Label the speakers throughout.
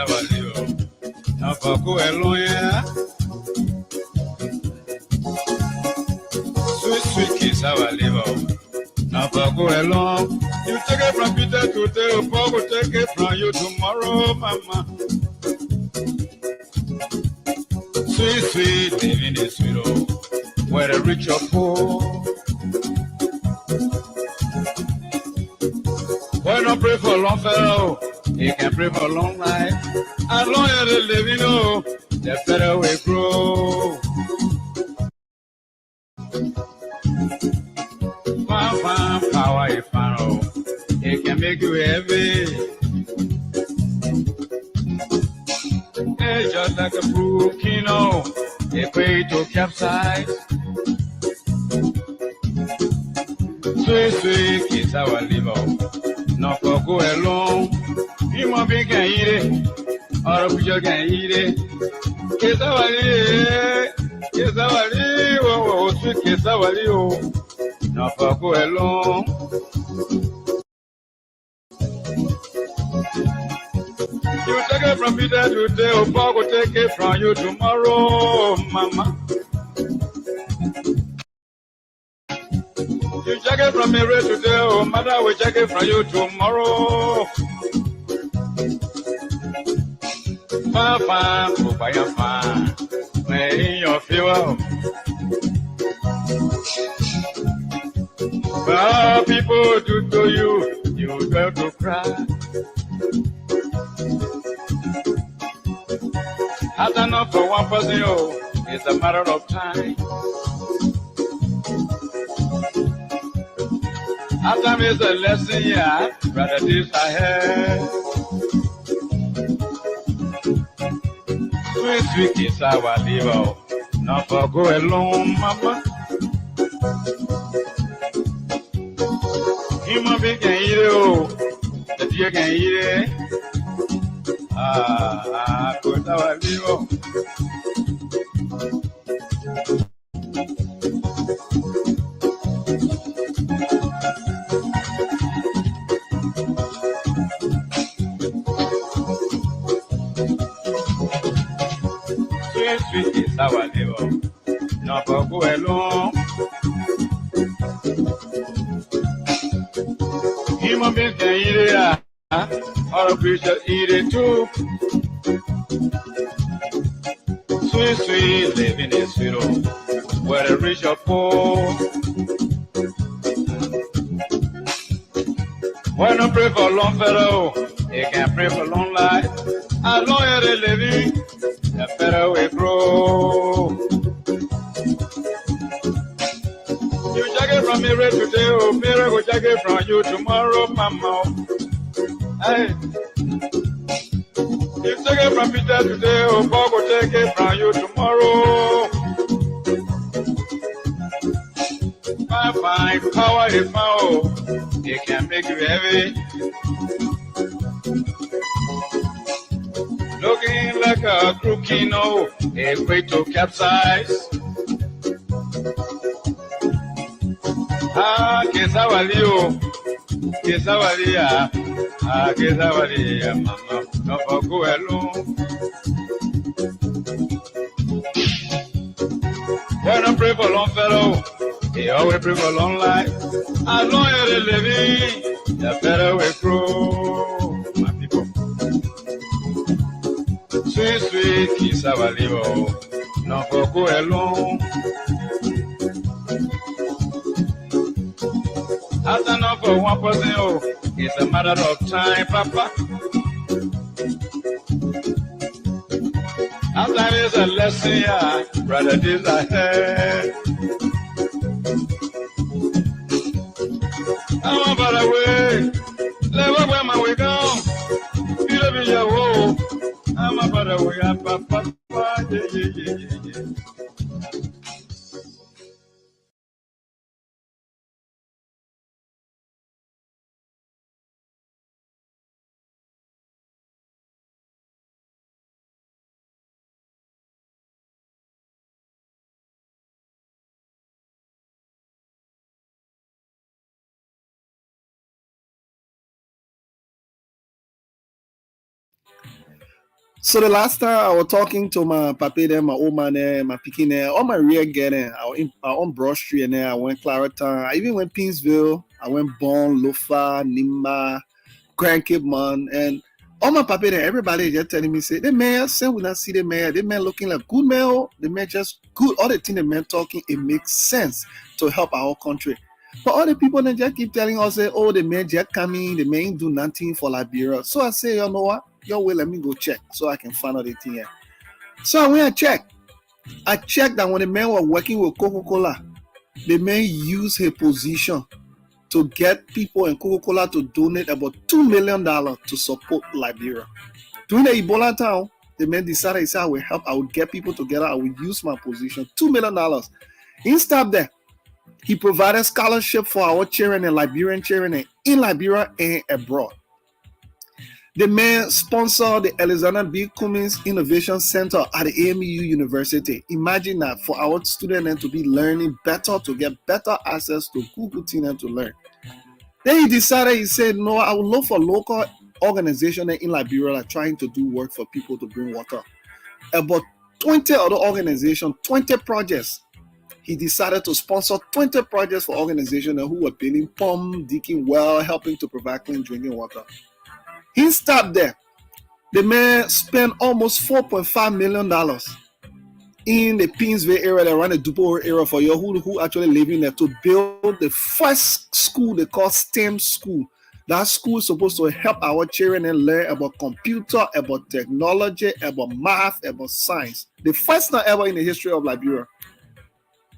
Speaker 1: Savalio. Napaku Eloya. Sweet, sweet kiss Savalio. Napaku Elon. You take it from Peter today, Paul will take it from you tomorrow, Mama. Sweet, sweet, living is sweet, oh, where the rich or poor. Why not pray for a long fellow? You can pray for a long life. As long as they live, you know, the better we grow. Fine, power is fine, oh, it can make you heavy. It's just like a brook, you know, a way to capsize. Sweet, sweet kiss our liver. Not for go alone. You want be can eat it, or a picture can eat it. Kiss our liver. Kiss our liver. Oh, sweet kiss our liver. Not for go alone. You take it from me there today, or Paul will take it from you tomorrow, Mama. You check it from me right today, oh mother will check it from you tomorrow. Fine, oh fine, may your feel. Well, people do to you, you go to cry. That's enough for one person, oh, it's a matter of time. After me is a lesson, yeah, brother, this I had. Sweet, sweet kiss our liver, not for go alone, mama. Human being can eat it, oh, the deer can eat it. Good our liver. Sweet is our liver, not for go alone. Human beings can eat it, or a creature eat it too. Sweet, sweet, living is sweet, oh, where the rich or poor. Why not pray for long fellow? They can pray for long life. As long as they living, the better we grow. You check it from me right today, oh, mirror will check it from you tomorrow, mama. Hey, you take it from Peter today, oh, Bob will take it from you tomorrow. Fine, power is power, it can make you heavy. Looking like a crook, you know, a way to capsize. Kesavalio, Kesavalia, Kesavalia, Mama, no for go alone. Why not pray for long fellow? He always pray for long life. As long as they living, the better we grow, my people. Sweet, sweet, Kesavalio, no for go alone. That's enough for one person, oh, it's a matter of time, Papa. After is a lesson, yeah, brother, this I had. I'm about away, let where my way go. You live in your home. I'm about away, Papa, yeah.
Speaker 2: So the last time I was talking to my papa there, my old man there, my pikin there, all my real getting, I on Broad Street and there, I went Clarendon, I even went Pinsville, I went Bon, Lofa, Nimba, Grand Cape Man, and all my papa there, everybody just telling me, say, the man, say we not see the man, the man looking like good man, oh, the man just good, all the thing the man talking, it makes sense to help our country. But all the people then just keep telling us, say, oh, the man just coming, the man ain't do nothing for Liberia. So I say, you know what? Yo, wait, let me go check so I can find out the thing here. So I went and checked. I checked that when the man was working with Coca-Cola, the man used his position to get people in Coca-Cola to donate about $2 million to support Liberia. During the Ebola time, the man decided, he said, I will help, I will get people together, I will use my position, $2 million. He stopped there. He provided scholarship for our children and Liberian children in Liberia and abroad. The man sponsored the Alexander B. Cummings Innovation Center at the AMU University. Imagine that for our students to be learning better, to get better access to Google things to learn. Then he decided, he said, no, I will look for local organizations in Liberia that are trying to do work for people to bring water. About 20 other organizations, 20 projects. He decided to sponsor 20 projects for organizations who were building pump, digging well, helping to provide clean drinking water. He stopped there. The man spent almost $4.5 million in the Pinsville area, around the Dupo area for you who actually living there to build the first school they call STEM school. That school is supposed to help our children and learn about computer, about technology, about math, about science. The first time ever in the history of Liberia.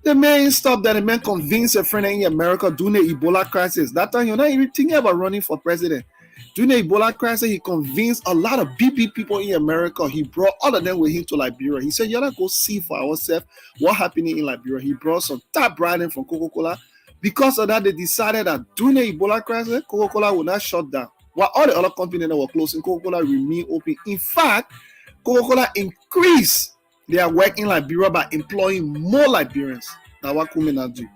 Speaker 2: The man stopped there. The man convinced a friend in America during the Ebola crisis. That time you're not even thinking about running for president. During the Ebola crisis, he convinced a lot of BP people in America. He brought all of them with him to Liberia. He said, you gotta go see for ourselves what's happening in Liberia. He brought some top branding from Coca-Cola. Because of that, they decided that during the Ebola crisis, Coca-Cola would not shut down. While all the other companies that were closing, Coca-Cola remained open. In fact, Coca-Cola increased their work in Liberia by employing more Liberians than what Cummings do.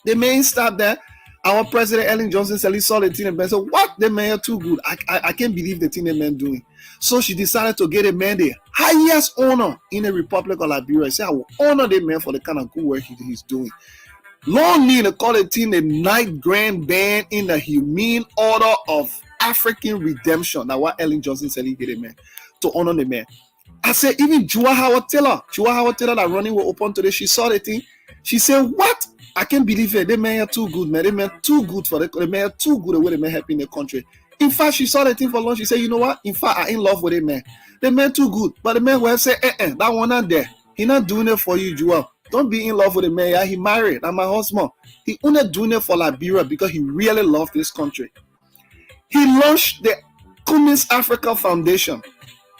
Speaker 2: The main staff there, our president Ellen Johnson said, he saw the thing and said, what? The man too good. I can't believe the thing the man doing. So she decided to get a man the highest honor in the Republic of Liberia. She said, I will honor the man for the kind of good work he's doing. Long need to call the thing the Ninth Grand Band in the Humane Order of African Redemption. That's what Ellen Johnson said he get a man to honor the man. I said, even Jua Howard Taylor that running will open today, she saw the thing. She said, what? I can't believe it. The man are too good, man. The man too good for the man are too good the way the man helping the country. In fact, she saw the thing for lunch. She said, you know what? In fact, I'm in love with the man. The man too good. But the man will say, that one not there. He not doing it for you, Joel. Don't be in love with the man. Yeah, he married. I'm my husband. He only doing it for Liberia because he really loves this country. He launched the Cummings Africa Foundation.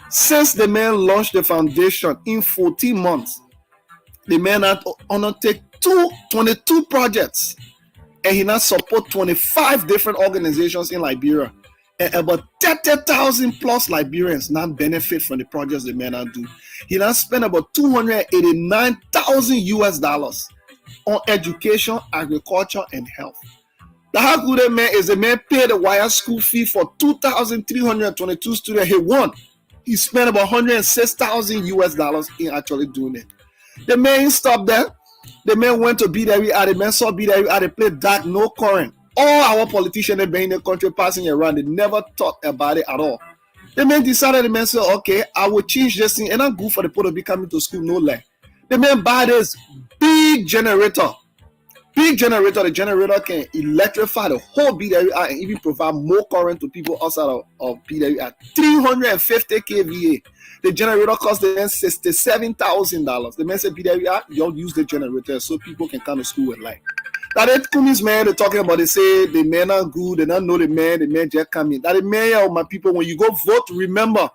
Speaker 2: Since the man launched the foundation in 14 months, the man had undertaken 22 projects, and he now support 25 different organizations in Liberia, and about 30,000 plus Liberians now benefit from the projects the man now do. He now spent about $289,000 on education, agriculture, and health. The how good a man is, the man paid the wire school fee for 2,322 students. He won. He spent about $106,000 in actually doing it. The man stopped there. The man went to BWI. The man saw BWI. They played dark, no current. All our politicians that been in the country passing around, they never thought about it at all. The man decided, the man said, okay, I will change this thing, and I'm good for the people to be coming to school, no lie. The man buy this big generator. The generator can electrify the whole BWI and even provide more current to people outside of BWI. 350 kVA. The generator cost them $67,000. The man said, BWI, y'all use the generator so people can come to school with light. That the Cummings man they're talking about, they say the men are good, they don't know the man just coming. That the man, my people, when you go vote, remember,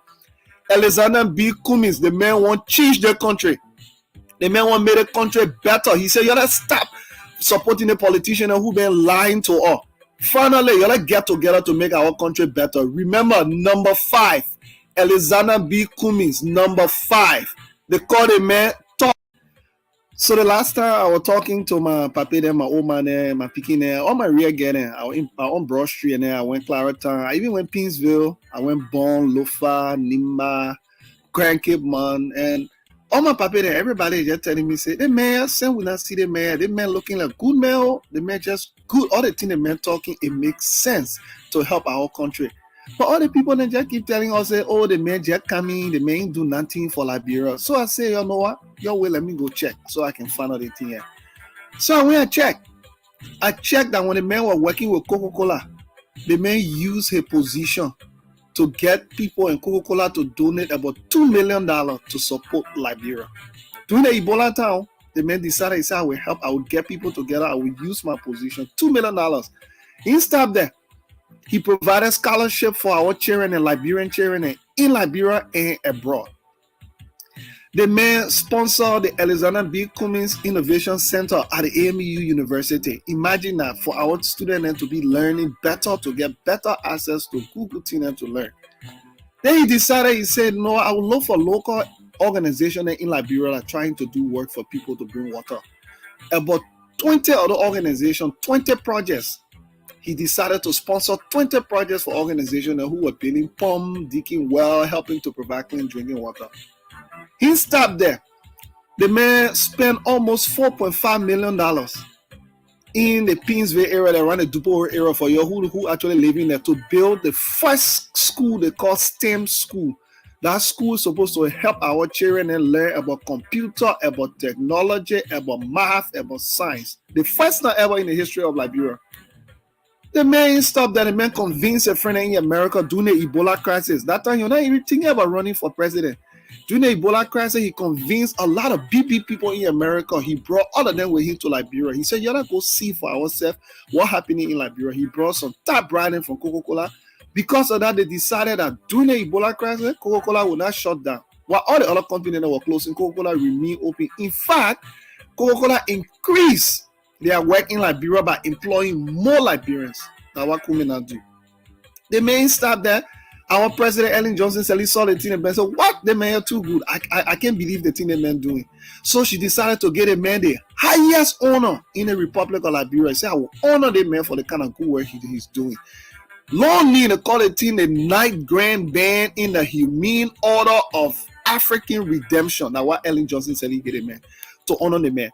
Speaker 2: Alexander B. Cummings, the man want to change the country. The man want to make the country better. He said, you gotta stop supporting the politician who been lying to us. Finally, you gotta get together to make our country better. Remember, number 5, Alexander B. Cummings, number 5. They call the man talk. So the last time I was talking to my papa there, my old man there, my pikin there, all my real getting, I on Broad Street and there, I went Clarendon, I even went Pinsville, I went Bon, Lofa, Nimba, grandkid man, and all my papa there, everybody just telling me, say, the man, same will not see the man looking like good man, the man just good. All the thing the man talking, it makes sense to help our country. But all the people then just keep telling us, say, oh, the man just coming, the man do nothing for Liberia. So I say, you know what? Yo, wait, let me go check so I can find out the thing here. So I went and checked. I checked that when the man was working with Coca-Cola, the man used his position to get people in Coca-Cola to donate about $2 million to support Liberia. During the Ebola time, the man decided, he said, I will help, I will get people together, I will use my position, $2 million. He stopped there. He provided scholarship for our children and Liberian children in Liberia and abroad. The man sponsored the Alexander B. Cummings Innovation Center at the AMU University. Imagine that for our students to be learning better, to get better access to Google things to learn. Then he decided, he said, no, I will look for local organizations in Liberia that are trying to do work for people to bring water. About 20 other organizations, 20 projects. He decided to sponsor 20 projects for organizations who were building pumps, digging well, helping to provide clean drinking water. He stopped there. The man spent almost $4.5 million in the Pinsville area, around the Dupo area, for you who actually living there, to build the first school they call STEM school. That school is supposed to help our children and learn about computer, about technology, about math, about science. The first time ever in the history of Liberia. The man stopped there. The man convinced a friend in America during the Ebola crisis. That time, you're not even thinking about running for president. During the Ebola crisis, he convinced a lot of big people in America. He brought all of them with him to Liberia. He said, you gotta go see for ourselves what happening in Liberia. He brought some top branding from Coca-Cola. Because of that, they decided that during the Ebola crisis, Coca-Cola would not shut down. While all the other companies that were closing, Coca-Cola remained open. In fact, Coca-Cola increased their work in Liberia by employing more Liberians than what Cummings do. The main staff there, our president Ellen Johnson said, he saw the thing and said, what? The man too good. I can't believe the thing the man doing. So she decided to get a man the highest honor in the Republic of Liberia. She said, I will honor the man for the kind of good work he's doing. Long need to call the team the Ninth Grand Band in the Humane Order of African Redemption. Now what Ellen Johnson said, he get a man to honor the man.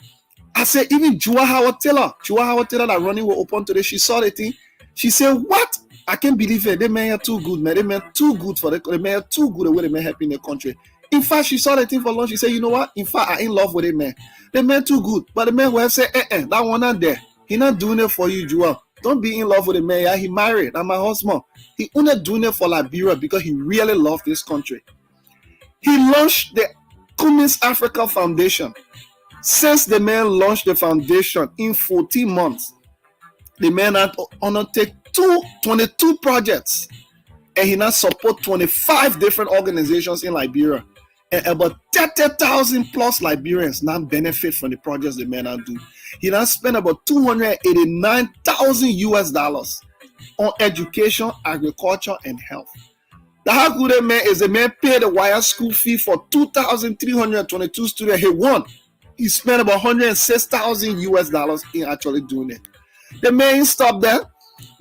Speaker 2: I said, even Jua Howard Taylor that running will open today, she saw the thing. She said, what? I can't believe it. The man are too good, man. The man too good for the man are too good the way the man helping the country. In fact, she saw the thing for long. She said, you know what? In fact, I in love with the man. The man too good. But the man will say, that one not there. He not doing it for you, Jua. Don't be in love with the man. Yeah, he married. I'm my husband. He only doing it for Liberia because he really loves this country. He launched the Cummings Africa Foundation. Since the man launched the foundation in 14 months, the man had undertaken 22 projects, and he now support 25 different organizations in Liberia, and about 30,000 plus Liberians now benefit from the projects the man now do. He now spent about $289,000 on education, agriculture, and health. The how good a man is, the man paid the wire school fee for 2,322 students. He won. He spent about $106,000 in actually doing it. The man stopped there.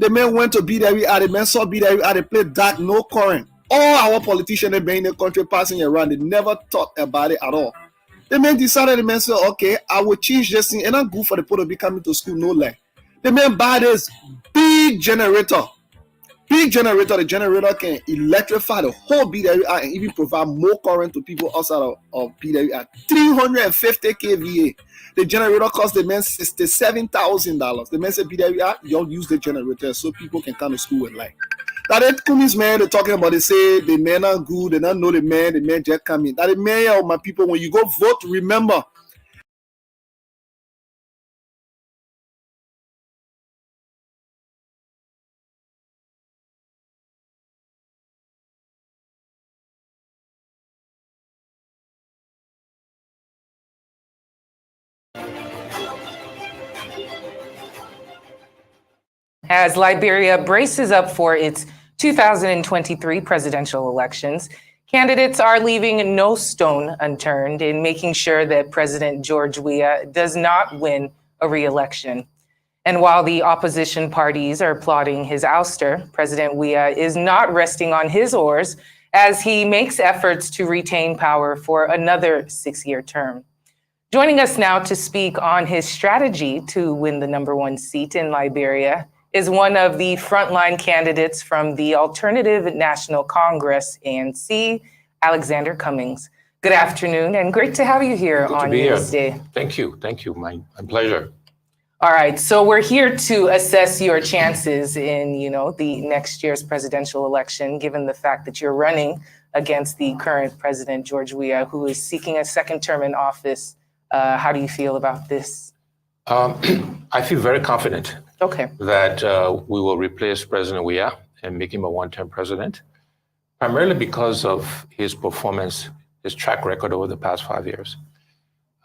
Speaker 2: The man went to BWI. The man saw BWI. They played dark, no current. All our politicians that been in the country passing around, they never thought about it at all. The man decided, the man said, okay, I will change this thing, and I'm good for the people to be coming to school, no lie. The man buy this big generator. The generator can electrify the whole BWI and even provide more current to people outside of BWI. 350 kVA. The generator cost the man $67,000. The man said, BWI, you don't use the generator so people can come to school with light. That the Cummings man, they're talking about, they say the men are good, they don't know the man just come in. That the man of my people, when you go vote, remember,
Speaker 3: as Liberia braces up for its 2023 presidential elections, candidates are leaving no stone unturned in making sure that President George Weah does not win a re-election. And while the opposition parties are plotting his ouster, President Weah is not resting on his oars as he makes efforts to retain power for another 6-year term. Joining us now to speak on his strategy to win the #1 seat in Liberia is one of the frontline candidates from the Alternative National Congress, ANC, Alexander Cummings. Good afternoon, and great to have you here on Newsday.
Speaker 4: Thank you. My pleasure.
Speaker 3: All right, so we're here to assess your chances in, the next year's presidential election, given the fact that you're running against the current president, George Weah, who is seeking a second term in office. How do you feel about this?
Speaker 4: I feel very confident that we will replace President Weah and make him a one-term president, primarily because of his performance, his track record over the past 5 years.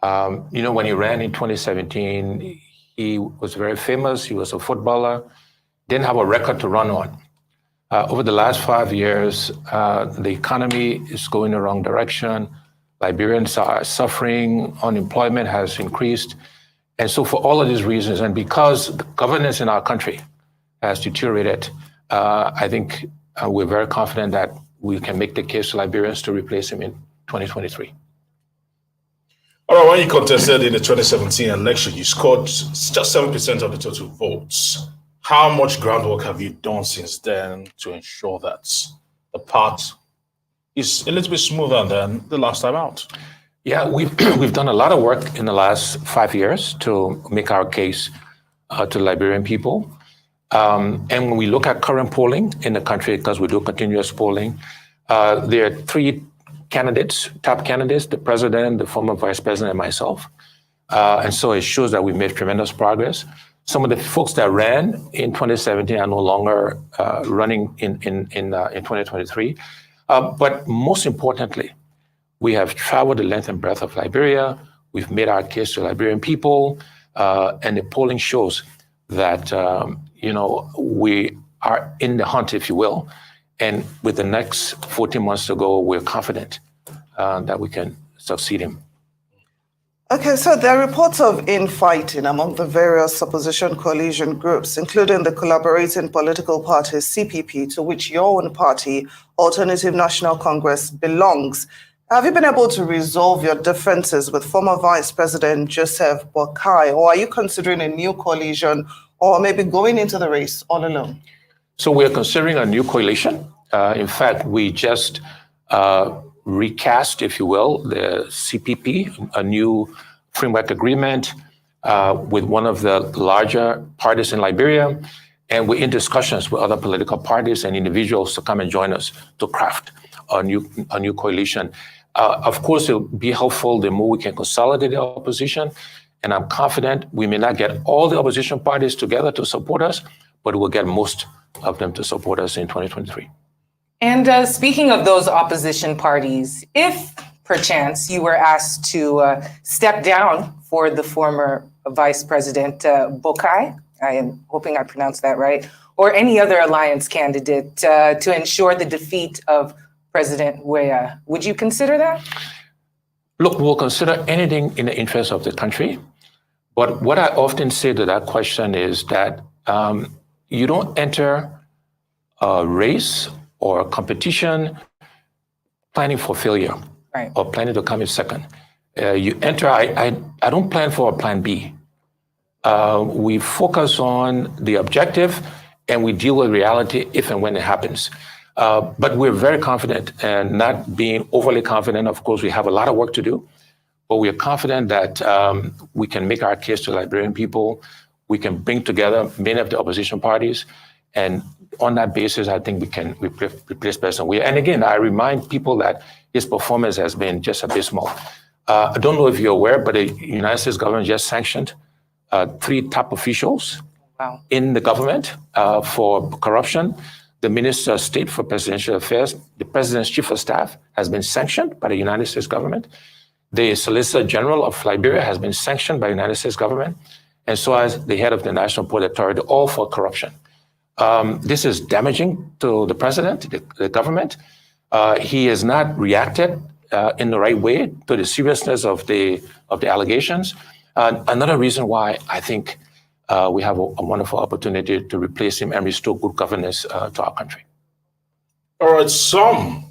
Speaker 4: When he ran in 2017, he was very famous. He was a footballer, didn't have a record to run on. Over the last 5 years, the economy is going the wrong direction. Liberians are suffering. Unemployment has increased. And so for all of these reasons, and because the governance in our country has deteriorated, I think we're very confident that we can make the case to Liberians to replace him in 2023.
Speaker 5: All right, when you contested in the 2017 election, you scored just 7% of the total votes. How much groundwork have you done since then to ensure that the path is a little bit smoother than the last time out?
Speaker 4: Yeah, we've done a lot of work in the last 5 years to make our case to Liberian people. And when we look at current polling in the country, because we do continuous polling, there are 3 candidates, top candidates: the president, the former vice president, and myself. And so it shows that we've made tremendous progress. Some of the folks that ran in 2017 are no longer running in 2023. But most importantly, we have traveled the length and breadth of Liberia. We've made our case to Liberian people, and the polling shows that we are in the hunt, if you will. And with the next 14 months to go, we're confident that we can succeed him.
Speaker 6: Okay, so there are reports of infighting among the various opposition coalition groups, including the collaborating political party CPP, to which your own party, Alternative National Congress, belongs. Have you been able to resolve your differences with former Vice President Joseph Boakai, or are you considering a new coalition, or maybe going into the race all alone?
Speaker 4: So we're considering a new coalition. In fact, we just recast, if you will, the CPP, a new framework agreement with one of the larger parties in Liberia. And we're in discussions with other political parties and individuals to come and join us to craft a new coalition. Of course, it'll be helpful the more we can consolidate the opposition. And I'm confident we may not get all the opposition parties together to support us, but we'll get most of them to support us in 2023.
Speaker 3: And speaking of those opposition parties, if perchance you were asked to step down for the former Vice President Boakai, I am hoping I pronounced that right, or any other alliance candidate to ensure the defeat of President Weah, would you consider that?
Speaker 4: Look, we'll consider anything in the interest of the country. But what I often say to that question is that you don't enter a race or a competition planning for failure, right, or planning to come in second. You enter, I don't plan for a plan B. We focus on the objective and we deal with reality if and when it happens. But we're very confident, and not being overly confident. Of course, we have a lot of work to do, but we are confident that we can make our case to Liberian people. We can bring together many of the opposition parties. And on that basis, I think we can replace President Weah. And again, I remind people that his performance has been just abysmal. I don't know if you're aware, but the United States government just sanctioned 3 top officials in the government for corruption. The Minister of State for Presidential Affairs, the President's Chief of Staff, has been sanctioned by the United States government. The Solicitor General of Liberia has been sanctioned by the United States government, and so has the head of the National Port Authority, all for corruption. This is damaging to the president, the government. He has not reacted in the right way to the seriousness of the allegations. Another reason why I think we have a wonderful opportunity to replace him and restore good governance to our country.
Speaker 5: All right, some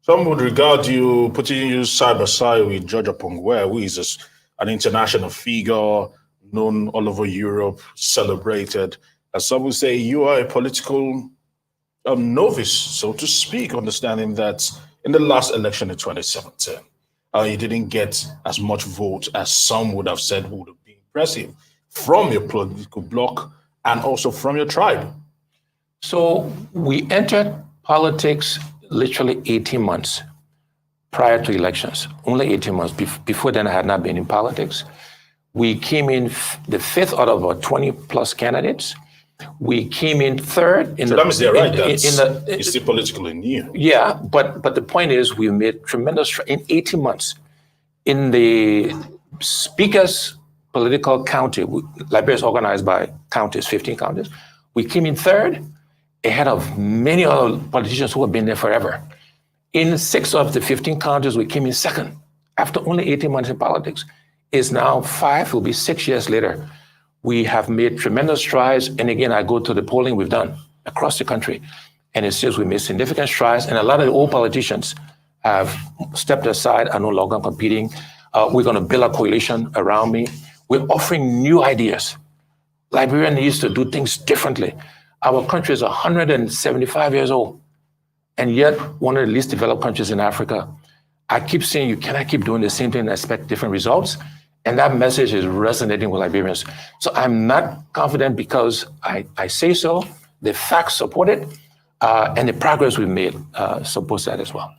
Speaker 5: Some would regard you, putting you side by side with George Opongwe, who is an international figure, known all over Europe, celebrated. And some would say you are a political novice, so to speak, understanding that in the last election in 2017, you didn't get as much vote as some would have said would have been impressive from your political bloc and also from your tribe.
Speaker 4: So we entered politics literally 18 months prior to elections, only 18 months. Before then, I had not been in politics. We came in the fifth out of about 20 plus candidates. We came in third.
Speaker 5: So that means they're right. It's still politically new.
Speaker 4: Yeah, but the point is we made tremendous, in 18 months, in the speaker's political county, Liberia is organized by counties, 15 counties. We came in third, ahead of many other politicians who have been there forever. In 6 of the 15 counties, we came in second after only 18 months in politics. It's now 5, will be 6 years later. We have made tremendous strides. And again, I go to the polling we've done across the country, and it says we made significant strides. And a lot of the old politicians have stepped aside, are no longer competing. We're going to build a coalition around me. We're offering new ideas. Liberia needs to do things differently. Our country is 175 years old, and yet one of the least developed countries in Africa. I keep saying you cannot keep doing the same thing and expect different results. And that message is resonating with Liberians. So I'm not confident because I say so. The facts support it, and the progress we've made supports that as well.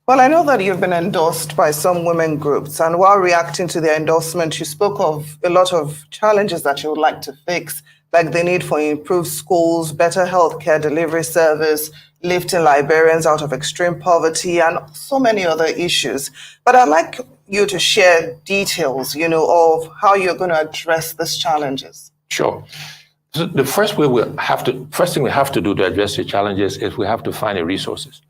Speaker 6: Well, I know that you've been endorsed by some women groups, and while reacting to their endorsement, you spoke of a lot of challenges that you would like to fix, like the need for improved schools, better healthcare delivery service, lifting Liberians out of extreme poverty, and so many other issues. But I'd like you to share details, of how you're going to address these challenges.
Speaker 4: Sure. So the first thing we have to do to address the challenges is we have to find the resources,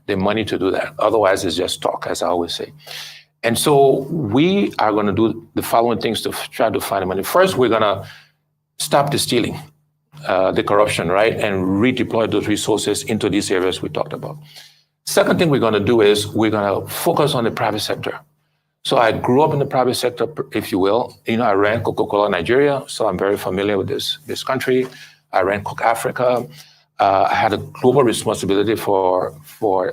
Speaker 4: the money to do that. Otherwise, it's just talk, as I always say. And so we are going to do the following things to try to find the money. First, we're going to stop the stealing, the corruption, right? And redeploy those resources into these areas we talked about. Second thing we're going to do is we're going to focus on the private sector. So I grew up in the private sector, if you will. I ran Coca-Cola Nigeria, so I'm very familiar with this country. I ran Coke Africa. I had a global responsibility for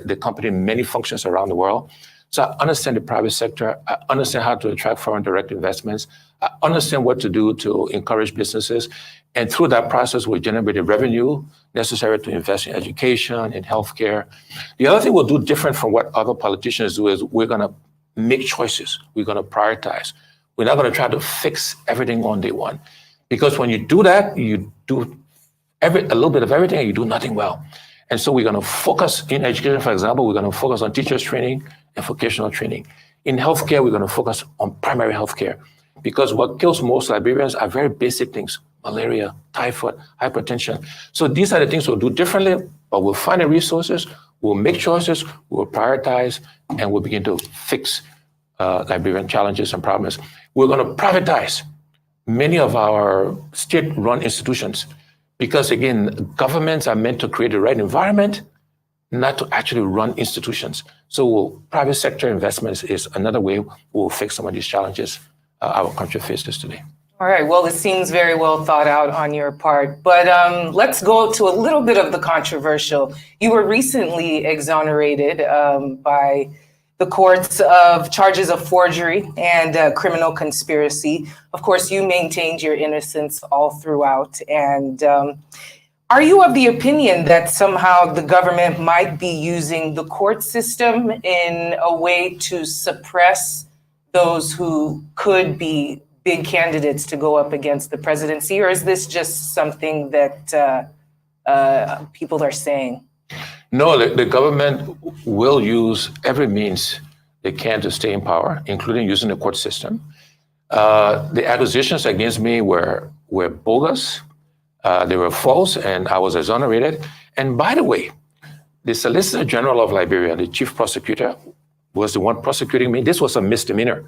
Speaker 4: the company in many functions around the world. So I understand the private sector. I understand how to attract foreign direct investments. I understand what to do to encourage businesses. And through that process, we generate the revenue necessary to invest in education, in healthcare. The other thing we'll do different from what other politicians do is we're going to make choices. We're going to prioritize. We're not going to try to fix everything on day one. Because when you do that, you do a little bit of everything and you do nothing well. And so we're going to focus in education, for example, we're going to focus on teachers training and vocational training. In healthcare, we're going to focus on primary healthcare because what kills most Liberians are very basic things: malaria, typhoid, hypertension. So these are the things we'll do differently, but we'll find the resources, we'll make choices, we'll prioritize, and we'll begin to fix Liberian challenges and problems. We're going to privatize many of our state-run institutions because, again, governments are meant to create the right environment, not to actually run institutions. So private sector investments is another way we'll fix some of these challenges our country faces today.
Speaker 3: All right. Well, it seems very well thought out on your part. But let's go to a little bit of the controversial. You were recently exonerated by the courts of charges of forgery and criminal conspiracy. Of course, you maintained your innocence all throughout. And are you of the opinion that somehow the government might be using the court system in a way to suppress those who could be big candidates to go up against the presidency? Or is this just something that people are saying?
Speaker 4: No, the government will use every means they can to stay in power, including using the court system. The accusations against me were bogus. They were false, and I was exonerated. And by the way, the Solicitor General of Liberia, the chief prosecutor, was the one prosecuting me. This was a misdemeanor,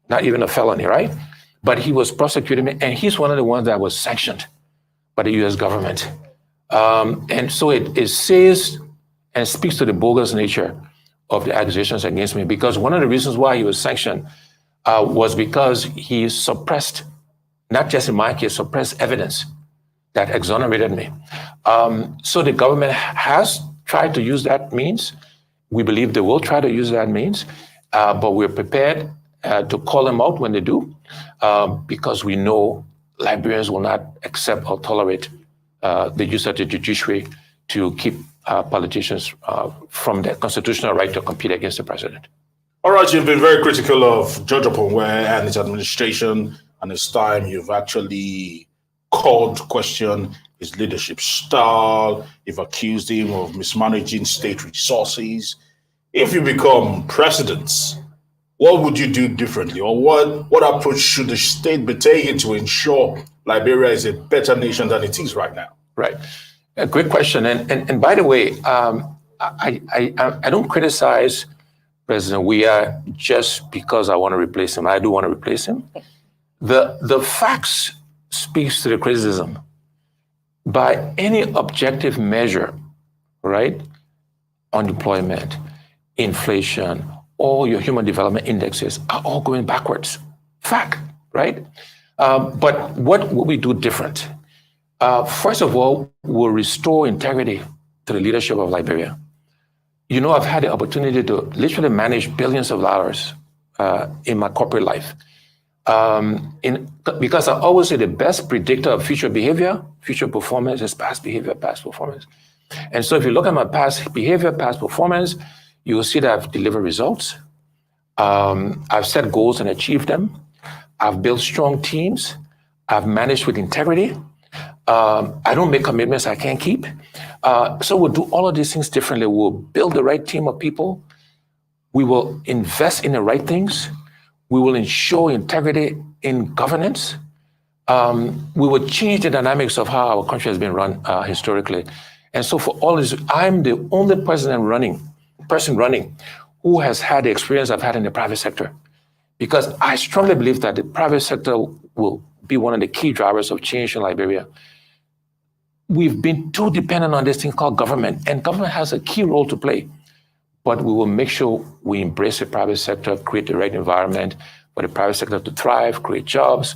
Speaker 4: not even a felony, right? But he was prosecuting me, and he's one of the ones that was sanctioned by the U.S. government. And so it says and speaks to the bogus nature of the accusations against me, because one of the reasons why he was sanctioned was because he suppressed, not just in my case, suppressed evidence that exonerated me. So the government has tried to use that means. We believe they will try to use that means, but we're prepared to call them out when they do, because we know Liberians will not accept or tolerate the use of the judiciary to keep politicians from their constitutional right to compete against the president.
Speaker 5: All right, you've been very critical of George Oponwe and his administration and his time. You've actually called to question his leadership style. You've accused him of mismanaging state resources. If you become president, what would you do differently? Or what approach should the state be taking to ensure Liberia is a better nation than it is right now?
Speaker 4: Right. A great question. And by the way, I don't criticize President Weah just because I want to replace him. I do want to replace him. The facts speaks to the criticism. By any objective measure, right? Unemployment, inflation, all your human development indexes are all going backwards. Fact, right? But what will we do different? First of all, we'll restore integrity to the leadership of Liberia. You know, I've had the opportunity to literally manage billions of dollars in my corporate life. Because I always say the best predictor of future behavior, future performance is past behavior, past performance. And so if you look at my past behavior, past performance, you will see that I've delivered results. I've set goals and achieved them. I've built strong teams. I've managed with integrity. I don't make commitments I can't keep. So we'll do all of these things differently. We'll build the right team of people. We will invest in the right things. We will ensure integrity in governance. We will change the dynamics of how our country has been run historically. And so for all this, I'm the only person running who has had the experience I've had in the private sector. Because I strongly believe that the private sector will be one of the key drivers of change in Liberia. We've been too dependent on this thing called government, and government has a key role to play. But we will make sure we embrace the private sector, create the right environment for the private sector to thrive, create jobs,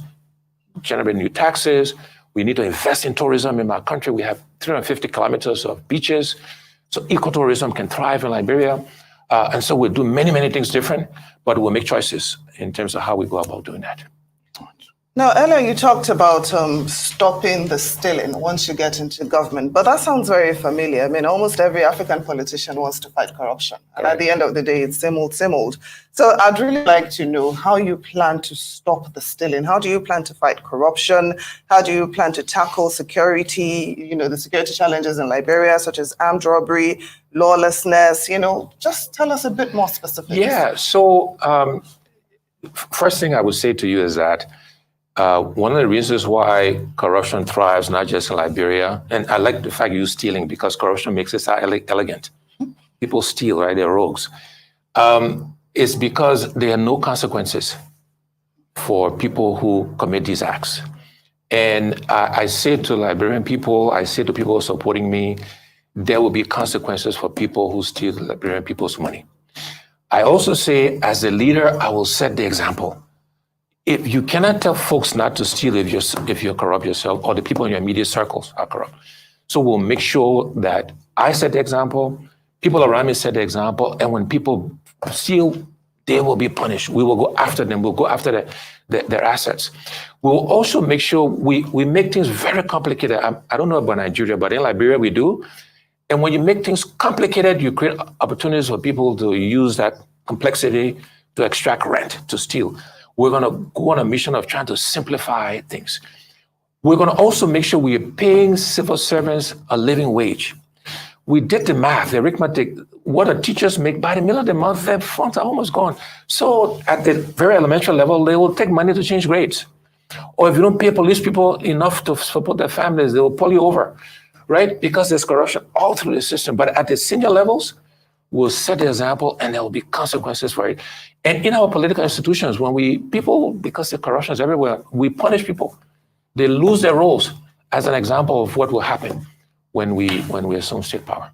Speaker 4: generate new taxes. We need to invest in tourism in our country. We have 350 kilometers of beaches, so ecotourism can thrive in Liberia. And so we'll do many, many things different, but we'll make choices in terms of how we go about doing that.
Speaker 6: Now, earlier you talked about stopping the stealing once you get into government, but that sounds very familiar. I mean, almost every African politician wants to fight corruption. And at the end of the day, it's same old, same old. So I'd really like to know how you plan to stop the stealing. How do you plan to fight corruption? How do you plan to tackle security, the security challenges in Liberia, such as armed robbery, lawlessness, just tell us a bit more specifics.
Speaker 4: Yeah, so first thing I would say to you is that one of the reasons why corruption thrives, not just in Liberia, and I like the fact you use stealing because corruption makes it sound elegant. People steal, right? They're rogues. It's because there are no consequences for people who commit these acts. And I say to Liberian people, I say to people supporting me, there will be consequences for people who steal Liberian people's money. I also say, as a leader, I will set the example. If you cannot tell folks not to steal if you're corrupt yourself, or the people in your immediate circles are corrupt. So we'll make sure that I set the example, people around me set the example, and when people steal, they will be punished. We will go after them. We'll go after their assets. We'll also make sure we make things very complicated. I don't know about Nigeria, but in Liberia we do. And when you make things complicated, you create opportunities for people to use that complexity to extract rent, to steal. We're going to go on a mission of trying to simplify things. We're going to also make sure we are paying civil servants a living wage. We did the math, the arithmetic, what the teachers make by the middle of the month, their funds are almost gone. So at the very elementary level, they will take money to change grades. Or if you don't pay police people enough to support their families, they will pull you over, right? Because there's corruption all through the system. But at the senior levels, we'll set the example and there will be consequences for it. And in our political institutions, because the corruption is everywhere, we punish people. They lose their roles as an example of what will happen when we assume state power.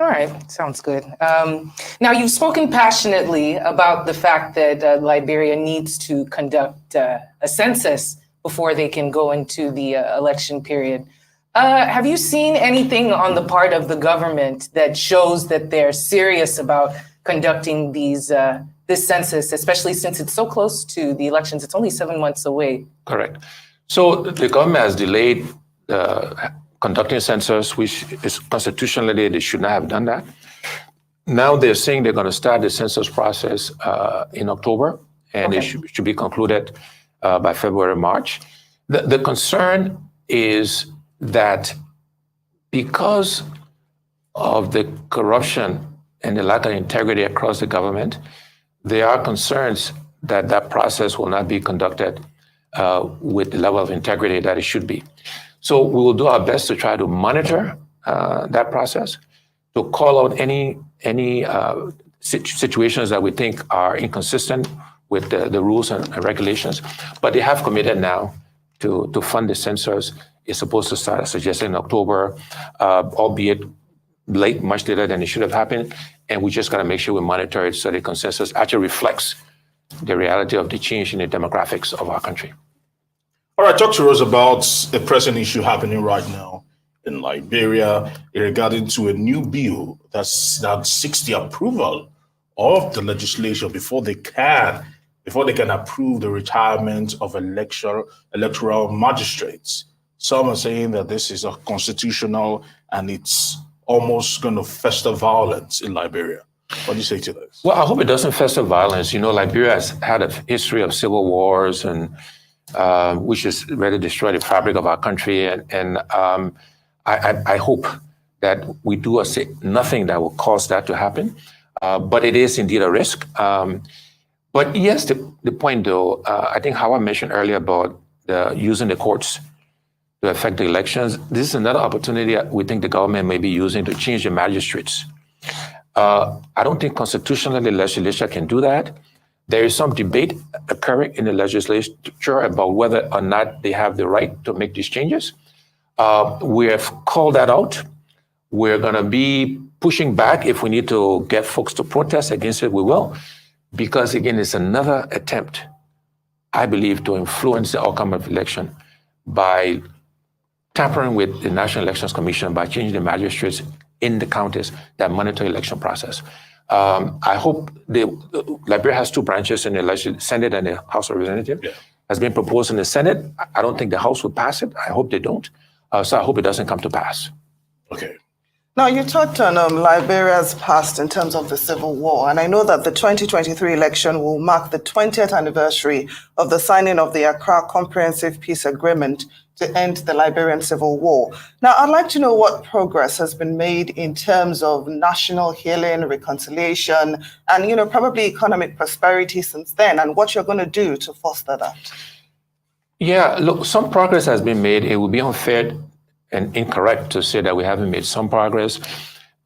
Speaker 3: All right, sounds good. Now, you've spoken passionately about the fact that Liberia needs to conduct a census before they can go into the election period. Have you seen anything on the part of the government that shows that they're serious about conducting this census, especially since it's so close to the elections? It's only 7 months away.
Speaker 4: Correct. So the government has delayed conducting a census, which is constitutionally, they should not have done that. Now they're saying they're going to start the census process in October, and it should be concluded by February, March. The concern is that because of the corruption and the lack of integrity across the government, there are concerns that that process will not be conducted with the level of integrity that it should be. So we will do our best to try to monitor that process, to call out any situations that we think are inconsistent with the rules and regulations. But they have committed now to fund the census. It's supposed to start, suggested in October, albeit late, much later than it should have happened. And we just got to make sure we monitor it so the consensus actually reflects the reality of the change in the demographics of our country.
Speaker 5: All right, talk to us about a pressing issue happening right now in Liberia regarding to a new bill that seeks the approval of the legislature before they can approve the retirement of electoral magistrates. Some are saying that this is unconstitutional and it's almost going to fester violence in Liberia. What do you say to this?
Speaker 4: Well, I hope it doesn't fester violence. You know, Liberia has had a history of civil wars, and which has really destroyed the fabric of our country. And I hope that we do nothing that will cause that to happen. But it is indeed a risk. But yes, the point though, I think Howard mentioned earlier about using the courts to affect the elections. This is another opportunity we think the government may be using to change the magistrates. I don't think constitutionally the legislature can do that. There is some debate occurring in the legislature about whether or not they have the right to make these changes. We have called that out. We're going to be pushing back. If we need to get folks to protest against it, we will. Because again, it's another attempt, I believe, to influence the outcome of the election by tampering with the National Elections Commission, by changing the magistrates in the counties that monitor the election process. I hope Liberia has two branches in the Senate and the House of Representatives. Yeah. Has been proposed in the Senate. I don't think the House will pass it. I hope they don't. So I hope it doesn't come to pass.
Speaker 5: Okay.
Speaker 6: Now, you touched on Liberia's past in terms of the Civil War, and I know that the 2023 election will mark the 20th anniversary of the signing of the Accra Comprehensive Peace Agreement to end the Liberian Civil War. Now, I'd like to know what progress has been made in terms of national healing, reconciliation, and, probably economic prosperity since then, and what you're going to do to foster that.
Speaker 4: Yeah, look, some progress has been made. It would be unfair and incorrect to say that we haven't made some progress.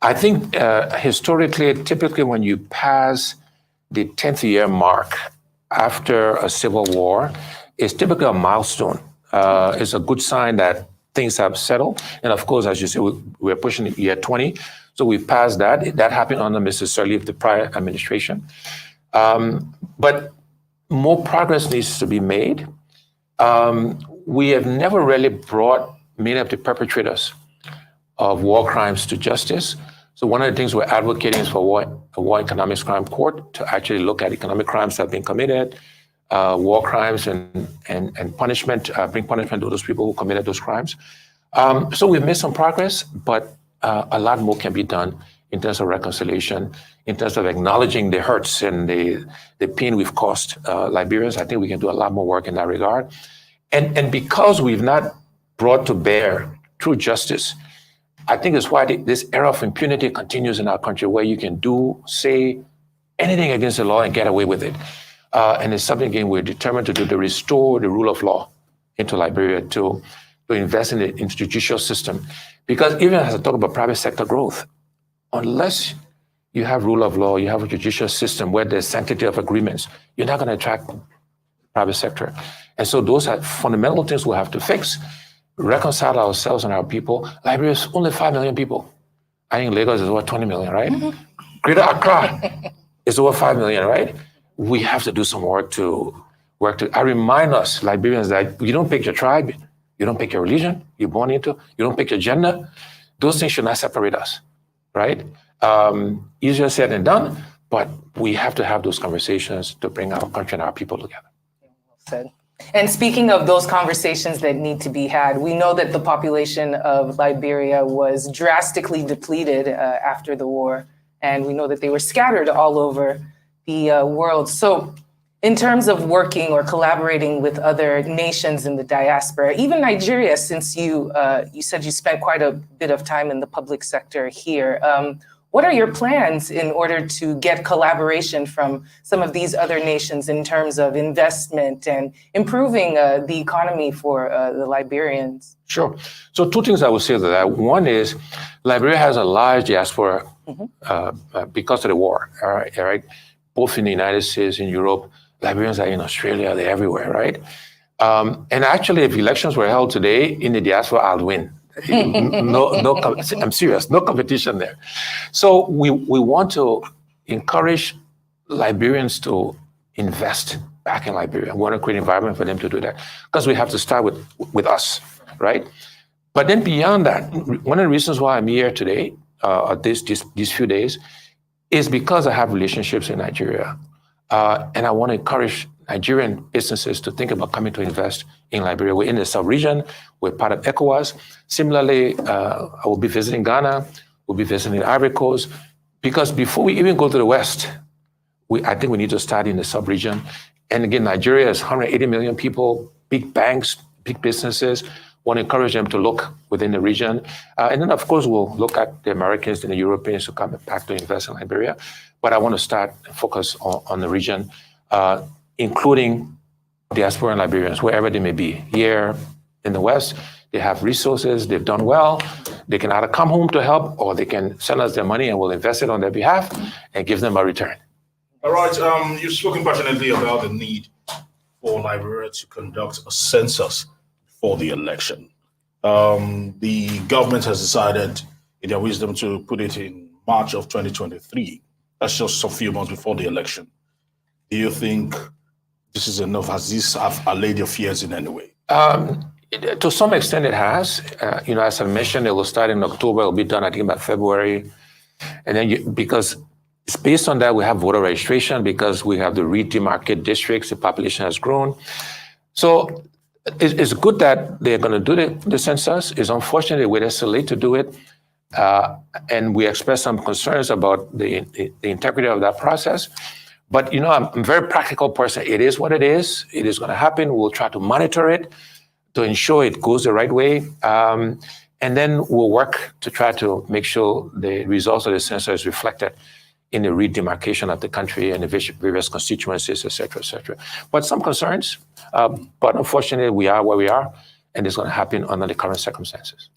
Speaker 4: I think historically, typically when you pass the 10th year mark after a civil war, it's typically a milestone. It's a good sign that things have settled. And of course, as you say, we're pushing year 20. So we passed that. That happened under Mr. Sirleaf, the prior administration. But more progress needs to be made. We have never really brought many of the perpetrators of war crimes to justice. So one of the things we're advocating is for a war economics crime court to actually look at economic crimes that have been committed, war crimes and punishment, bring punishment to those people who committed those crimes. So we've made some progress, but a lot more can be done in terms of reconciliation, in terms of acknowledging the hurts and the pain we've caused Liberians. I think we can do a lot more work in that regard. And because we've not brought to bear true justice, I think it's why this era of impunity continues in our country, where you can say anything against the law and get away with it. And it's something, again, we're determined to do, to restore the rule of law into Liberia, to invest in the institutional system. Because even as I talk about private sector growth, unless you have rule of law, you have a judicial system where there's sanctity of agreements, you're not going to attract private sector. And so those are fundamental things we'll have to fix, reconcile ourselves and our people. Liberia is only 5 million people. I think Lagos is over 20 million, right? Greater Accra is over 5 million, right? We have to do some work to I remind us, Liberians, that you don't pick your tribe, you don't pick your religion you're born into, you don't pick your gender. Those things should not separate us, right? Easier said than done, but we have to have those conversations to bring our country and our people together.
Speaker 3: Well said. And speaking of those conversations that need to be had, we know that the population of Liberia was drastically depleted after the war, and we know that they were scattered all over the world. So in terms of working or collaborating with other nations in the diaspora, even Nigeria, since you said you spent quite a bit of time in the public sector here, what are your plans in order to get collaboration from some of these other nations in terms of investment and improving the economy for the Liberians?
Speaker 4: Sure. So two things I would say to that. One is Liberia has a large diaspora because of the war, all right? Both in the United States, in Europe. Liberians are in Australia, they're everywhere, right? And actually, if elections were held today in the diaspora, I'll win. I'm serious, no competition there. So we want to encourage Liberians to invest back in Liberia. We want to create an environment for them to do that because we have to start with us, right? But then beyond that, one of the reasons why I'm here today, these few days, is because I have relationships in Nigeria. And I want to encourage Nigerian businesses to think about coming to invest in Liberia. We're in the sub-region. We're part of ECOWAS. Similarly, I will be visiting Ghana. We'll be visiting Ivory Coast. Because before we even go to the West, I think we need to start in the sub-region. And again, Nigeria is 180 million people, big banks, big businesses. Want to encourage them to look within the region. And then, of course, we'll look at the Americans and the Europeans who come back to invest in Liberia. But I want to start and focus on the region, including diaspora and Liberians, wherever they may be. Here in the West, they have resources, they've done well. They can either come home to help or they can send us their money and we'll invest it on their behalf and give them a return.
Speaker 5: All right, you've spoken passionately about the need for Liberia to conduct a census for the election. The government has decided in their wisdom to put it in March of 2023. That's just a few months before the election. Do you think this is enough? Has this allayed your fears in any way?
Speaker 4: To some extent it has. As I mentioned, it will start in October. It will be done, I think, by February. And then because it's based on that, we have voter registration because we have the redemarcated districts. The population has grown. So it's good that they're going to do the census. It's unfortunate they waited so late to do it. And we expressed some concerns about the integrity of that process. But, I'm a very practical person. It is what it is. It is going to happen. We'll try to monitor it to ensure it goes the right way. And then we'll work to try to make sure the results of the census is reflected in the redemarcation of the country and the various constituencies, et cetera, et cetera. But some concerns, but unfortunately, we are where we are, and it's going to happen under the current circumstances.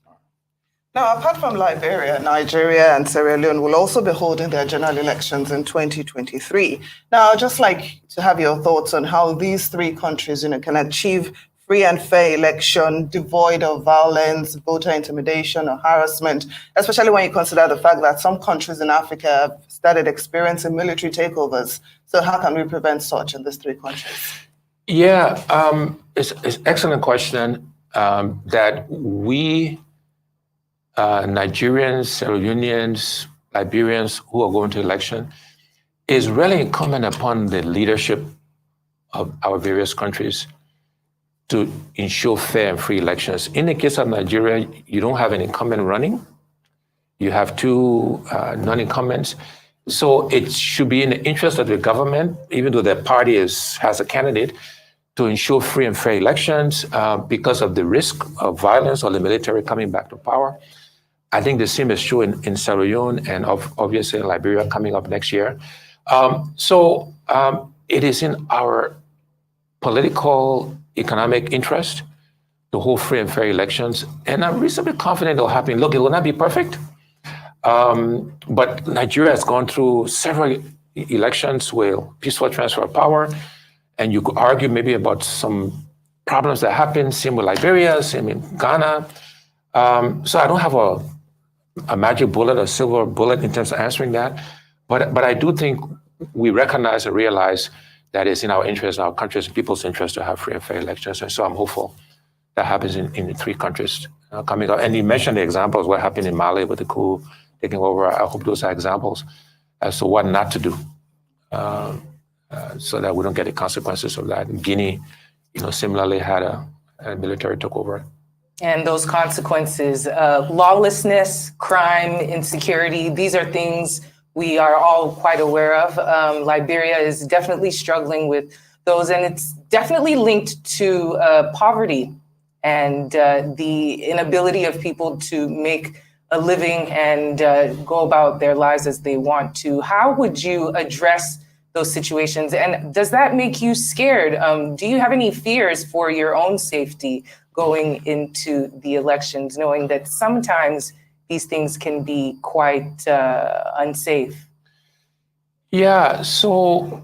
Speaker 6: Now, apart from Liberia, Nigeria and Sierra Leone will also be holding their general elections in 2023. Now, I'd just like to have your thoughts on how these three countries, can achieve free and fair election, devoid of violence, voter intimidation or harassment, especially when you consider the fact that some countries in Africa have started experiencing military takeovers. So how can we prevent such in these three countries?
Speaker 4: Yeah, it's an excellent question that we, Nigerians, Sierra Leoneans, Liberians who are going to election, is really incumbent upon the leadership of our various countries to ensure fair and free elections. In the case of Nigeria, you don't have an incumbent running. You have two non-incumbents. So it should be in the interest of the government, even though their party has a candidate, to ensure free and fair elections because of the risk of violence or the military coming back to power. I think the same is true in Sierra Leone and obviously in Liberia coming up next year. So it is in our political, economic interest to hold free and fair elections. And I'm reasonably confident it'll happen. Look, it will not be perfect. But Nigeria has gone through several elections with peaceful transfer of power. And you could argue maybe about some problems that happened, same with Liberia, same in Ghana. So I don't have a magic bullet, a silver bullet in terms of answering that. But I do think we recognize and realize that it's in our interest, our country's and people's interest to have free and fair elections. And so I'm hopeful that happens in the three countries coming up. And you mentioned the examples, what happened in Mali with the coup taking over. I hope those are examples as to what not to do so that we don't get the consequences of that. Guinea, similarly had a military took over.
Speaker 3: And those consequences, lawlessness, crime, insecurity, these are things we are all quite aware of. Liberia is definitely struggling with those, and it's definitely linked to poverty and the inability of people to make a living and go about their lives as they want to. How would you address those situations? And does that make you scared? Do you have any fears for your own safety going into the elections, knowing that sometimes these things can be quite unsafe?
Speaker 4: Yeah, so,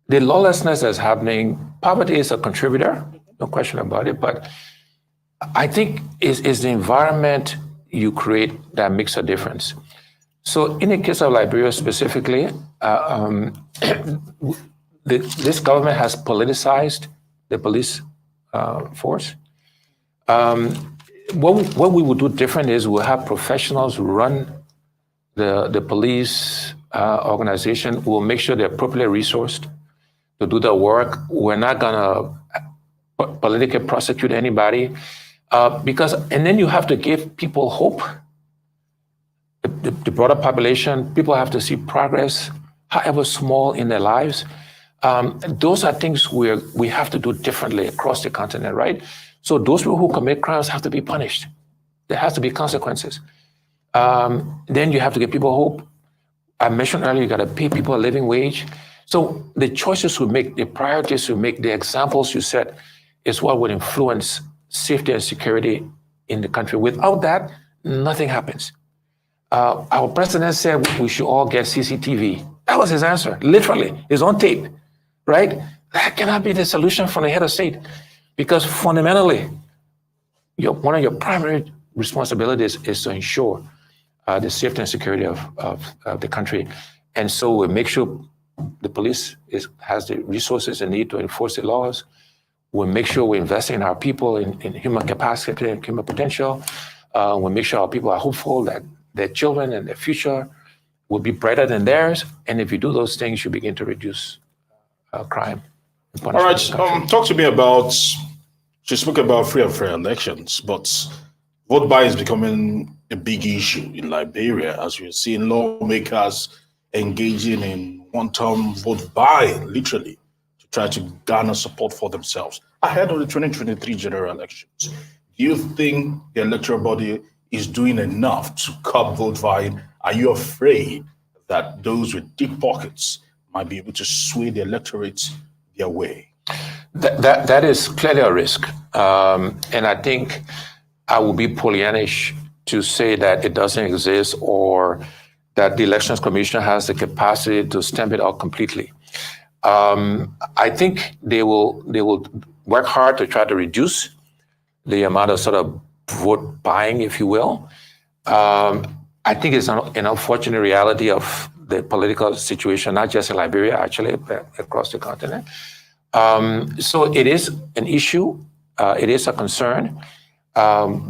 Speaker 4: the lawlessness that's happening, poverty is a contributor, no question about it, but I think is the environment you create that makes a difference. So in the case of Liberia specifically, this government has politicized the police force. What we would do different is we'll have professionals run the police organization. We'll make sure they're appropriately resourced to do the work. We're not gonna politically prosecute anybody and then you have to give people hope. The broader population, people have to see progress, however small in their lives. Those are things we have to do differently across the continent, right? So those people who commit crimes have to be punished. There has to be consequences. Then you have to give people hope. I mentioned earlier, you got to pay people a living wage. So the choices we make, the priorities we make, the examples you set is what would influence safety and security in the country. Without that, nothing happens. Our president said we should all get CCTV. That was his answer, literally. It's on tape, right? That cannot be the solution from the head of state, because fundamentally, one of your primary responsibilities is to ensure the safety and security of the country. And so we make sure the police has the resources it needs to enforce the laws. We'll make sure we're investing in our people, in human capacity and human potential. We'll make sure our people are hopeful that their children and their future will be brighter than theirs. And if you do those things, you begin to reduce crime.
Speaker 5: All right, talk to me about, you spoke about free and fair elections, but vote buying is becoming a big issue in Liberia, as we're seeing lawmakers engaging in one-term vote buying, literally, to try to garner support for themselves ahead of the 2023 general elections. Do you think the electoral body is doing enough to curb vote buying? Are you afraid that those with deep pockets might be able to sway the electorate their way?
Speaker 4: That is clearly a risk. And I think I would be Pollyannish to say that it doesn't exist or that the Elections Commission has the capacity to stamp it out completely. I think they will work hard to try to reduce the amount of sort of vote buying, if you will. I think it's an unfortunate reality of the political situation, not just in Liberia, actually, but across the continent. So it is an issue. It is a concern.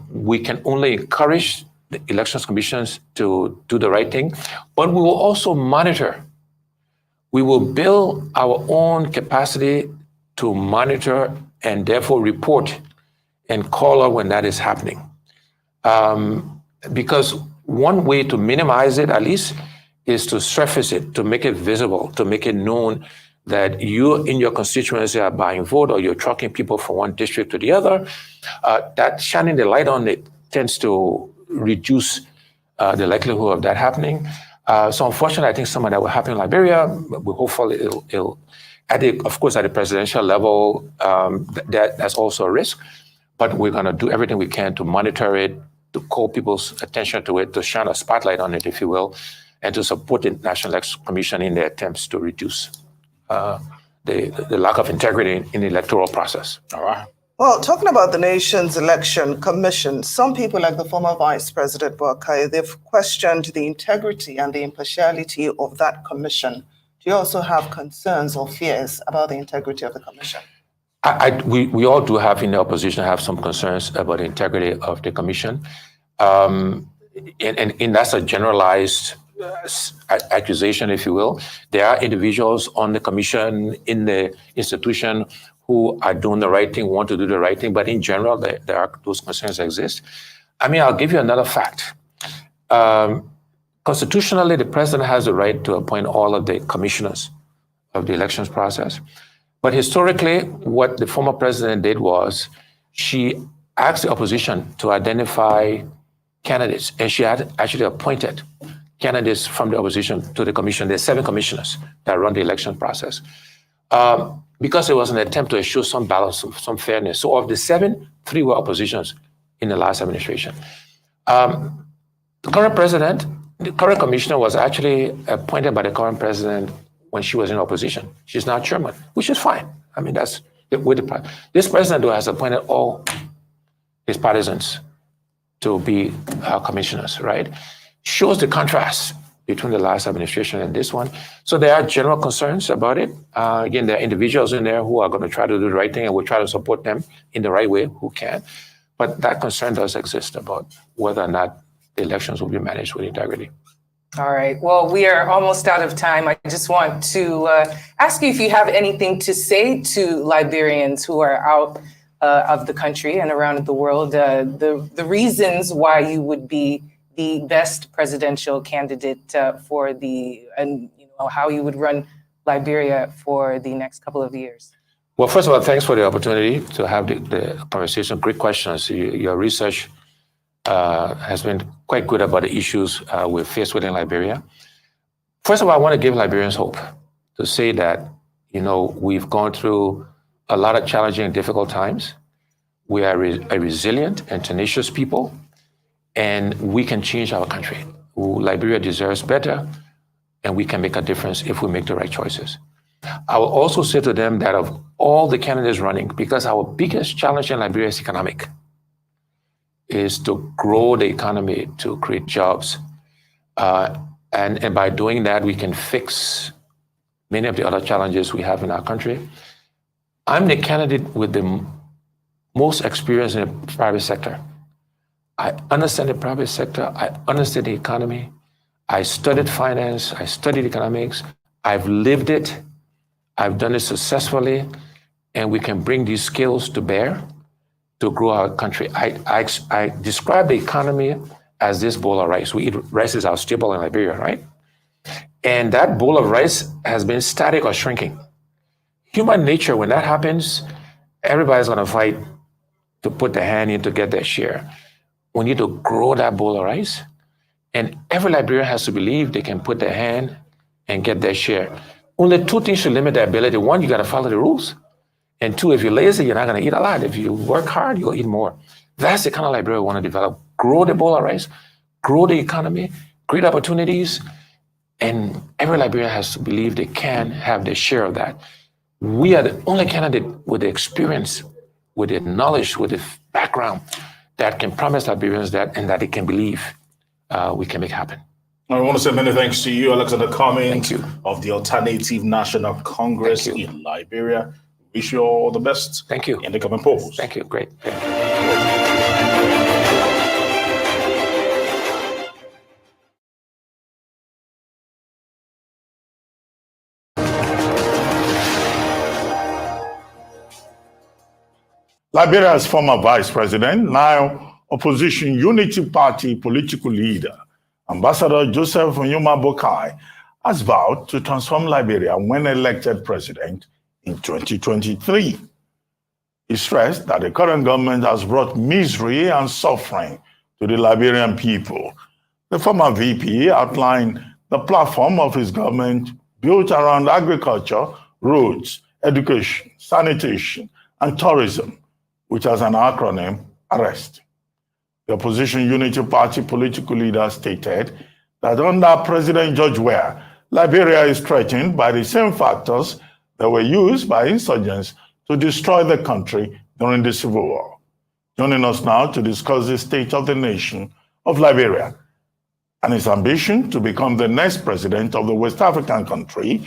Speaker 4: We can only encourage the elections commissions to do the right thing, but we will also monitor. We will build our own capacity to monitor and therefore report and call out when that is happening. Because one way to minimize it, at least, is to surface it, to make it visible, to make it known that you in your constituency are buying vote or you're trucking people from one district to the other. That shining the light on it tends to reduce the likelihood of that happening. So unfortunately, I think some of that will happen in Liberia. We're hopeful it'll of course, at the presidential level, that's also a risk. But we're going to do everything we can to monitor it, to call people's attention to it, to shine a spotlight on it, if you will, and to support the National Elections Commission in their attempts to reduce the lack of integrity in the electoral process.
Speaker 5: All right.
Speaker 6: Well, talking about the nation's election commission, some people like the former Vice President Boakai, they've questioned the integrity and the impartiality of that commission. Do you also have concerns or fears about the integrity of the commission?
Speaker 4: We all do have in the opposition have some concerns about the integrity of the commission. And that's a generalized accusation, if you will. There are individuals on the commission, in the institution, who are doing the right thing, want to do the right thing, but in general, there are those concerns exist. I mean, I'll give you another fact. Constitutionally, the president has the right to appoint all of the commissioners of the elections process. But historically, what the former president did was she asked the opposition to identify candidates, and she had actually appointed candidates from the opposition to the commission. There's 7 commissioners that run the election process. Because it was an attempt to ensure some balance, some fairness. So of the 7, 3 were oppositions in the last administration. The current commissioner was actually appointed by the current president when she was in opposition. She's now chairman, which is fine. I mean, that's with the this president though has appointed all his partisans to be commissioners, right? Shows the contrast between the last administration and this one. So there are general concerns about it. Again, there are individuals in there who are going to try to do the right thing, and we'll try to support them in the right way who can. But that concern does exist about whether or not the elections will be managed with integrity.
Speaker 3: All right. Well, we are almost out of time. I just want to ask you if you have anything to say to Liberians who are out of the country and around the world, the reasons why you would be the best presidential candidate for how you would run Liberia for the next couple of years.
Speaker 4: Well, first of all, thanks for the opportunity to have the conversation. Great questions. Your research has been quite good about the issues we're faced with in Liberia. First of all, I want to give Liberians hope to say that, we've gone through a lot of challenging and difficult times. We are a resilient and tenacious people, and we can change our country. Liberia deserves better, and we can make a difference if we make the right choices. I will also say to them that of all the candidates running, because our biggest challenge in Liberia is economic, is to grow the economy, to create jobs. And by doing that, we can fix many of the other challenges we have in our country. I'm the candidate with the most experience in the private sector. I understand the private sector. I understand the economy. I studied finance. I studied economics. I've lived it. I've done it successfully. And we can bring these skills to bear to grow our country. I describe the economy as this bowl of rice. We eat rice is our staple in Liberia, right? And that bowl of rice has been static or shrinking. Human nature, when that happens, everybody's gonna fight to put their hand in to get their share. We need to grow that bowl of rice. And every Liberian has to believe they can put their hand and get their share. Only 2 things should limit their ability. 1, you gotta follow the rules. And 2, if you're lazy, you're not gonna eat a lot. If you work hard, you'll eat more. That's the kind of Liberia we wanna develop. Grow the bowl of rice, grow the economy, create opportunities, and every Liberian has to believe they can have their share of that. We are the only candidate with the experience, with the knowledge, with the background that can promise Liberians that, and that they can believe we can make happen.
Speaker 5: I want to say many thanks to you, Alexander Cummings
Speaker 4: of
Speaker 5: the Alternative National Congress in Liberia. Wish you all the best.
Speaker 4: Thank you.
Speaker 5: In the coming polls.
Speaker 4: Thank you. Great. Thank you.
Speaker 7: Liberia's former vice president, now opposition Unity Party political leader, Ambassador Joseph Onyema Boakai, has vowed to transform Liberia when elected president in 2023. He stressed that the current government has brought misery and suffering to the Liberian people. The former VP outlined the platform of his government built around agriculture, roads, education, sanitation, and tourism, which has an acronym, ARREST. The opposition Unity Party political leader stated that under President George Weah, Liberia is threatened by the same factors that were used by insurgents to destroy the country during the Civil War. Joining us now to discuss the state of the nation of Liberia and his ambition to become the next president of the West African country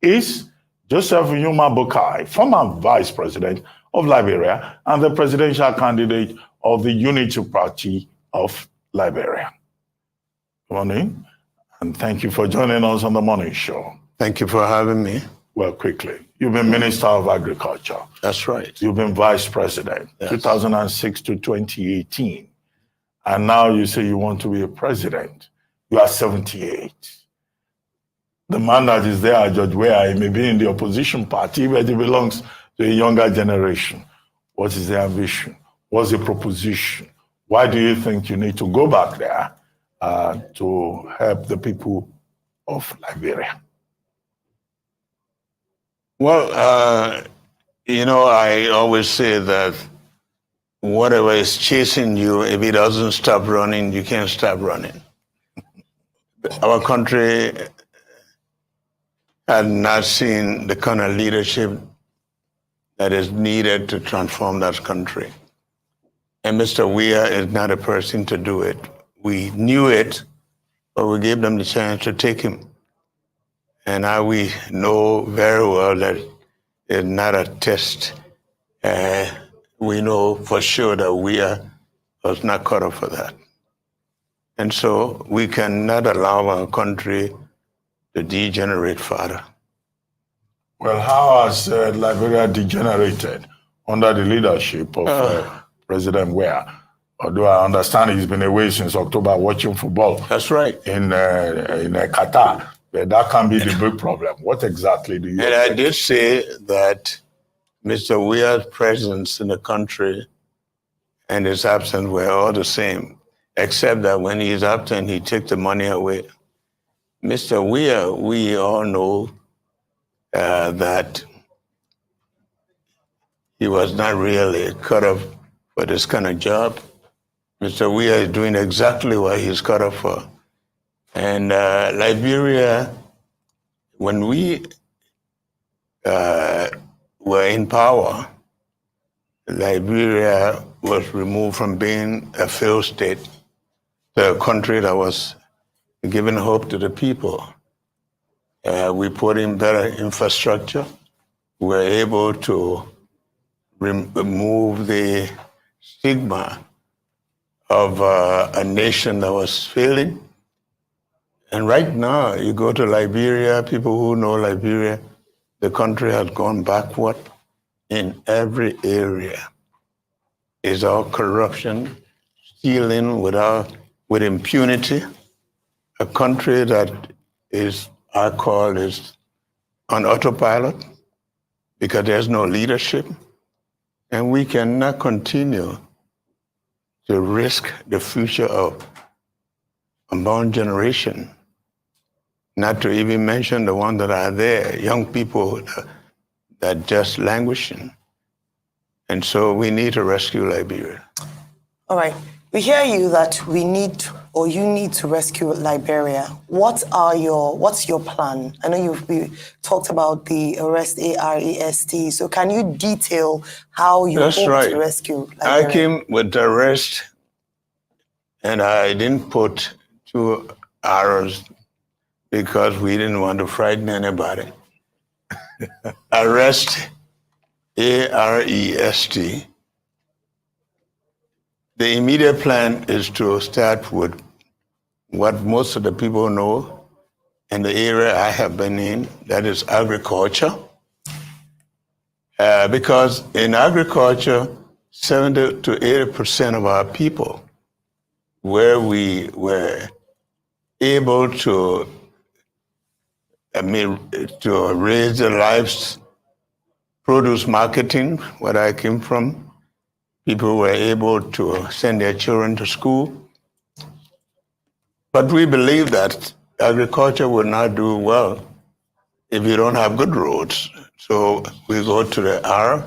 Speaker 7: is Joseph Nyuma Boakai, former vice president of Liberia and the presidential candidate of the Unity Party of Liberia. Good morning, and thank you for joining us on the morning show.
Speaker 8: Thank you for having me.
Speaker 7: Well, quickly, you've been Minister of Agriculture.
Speaker 8: That's right.
Speaker 7: You've been Vice President,
Speaker 8: Yes.
Speaker 7: 2006 to 2018. And now you say you want to be a president. You are 78. The man that is there, George Weah, he may be in the opposition party, but he belongs to a younger generation. What is the ambition? What's the proposition? Why do you think you need to go back there to help the people of Liberia?
Speaker 8: Well, I always say that whatever is chasing you, if it doesn't stop running, you can't stop running. Our country had not seen the kind of leadership that is needed to transform that country. And Mr. Weah is not a person to do it. We knew it, but we gave them the chance to take him. And now we know very well that it's not a test. We know for sure that Weah was not cut off for that. And so we cannot allow our country to degenerate further.
Speaker 7: Well, how has Liberia degenerated under the leadership of President Weah? Although I understand he's been away since October watching football.
Speaker 8: That's right.
Speaker 7: In Qatar. But that can be the big problem. What exactly do you
Speaker 8: And I did say that Mr. Weah's presence in the country and his absence were all the same, except that when he's absent, he takes the money away. Mr. Weah, we all know that he was not really cut off for this kind of job. Mr. Weah is doing exactly what he's cut off for. And Liberia, when we were in power, Liberia was removed from being a failed state to a country that was giving hope to the people. We put in better infrastructure. We were able to remove the stigma of a nation that was failing. And right now, you go to Liberia, people who know Liberia, the country has gone backward in every area. It's all corruption, stealing with impunity. A country that is on autopilot because there's no leadership. And we cannot continue to risk the future of unborn generation. Not to even mention the ones that are there, young people that just languishing. And so we need to rescue Liberia.
Speaker 6: All right. We hear you that you need to rescue Liberia. What's your plan? I know we talked about the arrest, AREST. So can you detail how you hope to rescue Liberia?
Speaker 8: I came with the arrest, and I didn't put 2 arrows because we didn't want to frighten anybody. Arrest, AREST. The immediate plan is to start with what most of the people know in the area I have been in, that is agriculture. Because in agriculture, 70 to 80% of our people, where we were able to raise their lives, produce marketing, where I came from, people were able to send their children to school. But we believe that agriculture will not do well if you don't have good roads. So we go to the R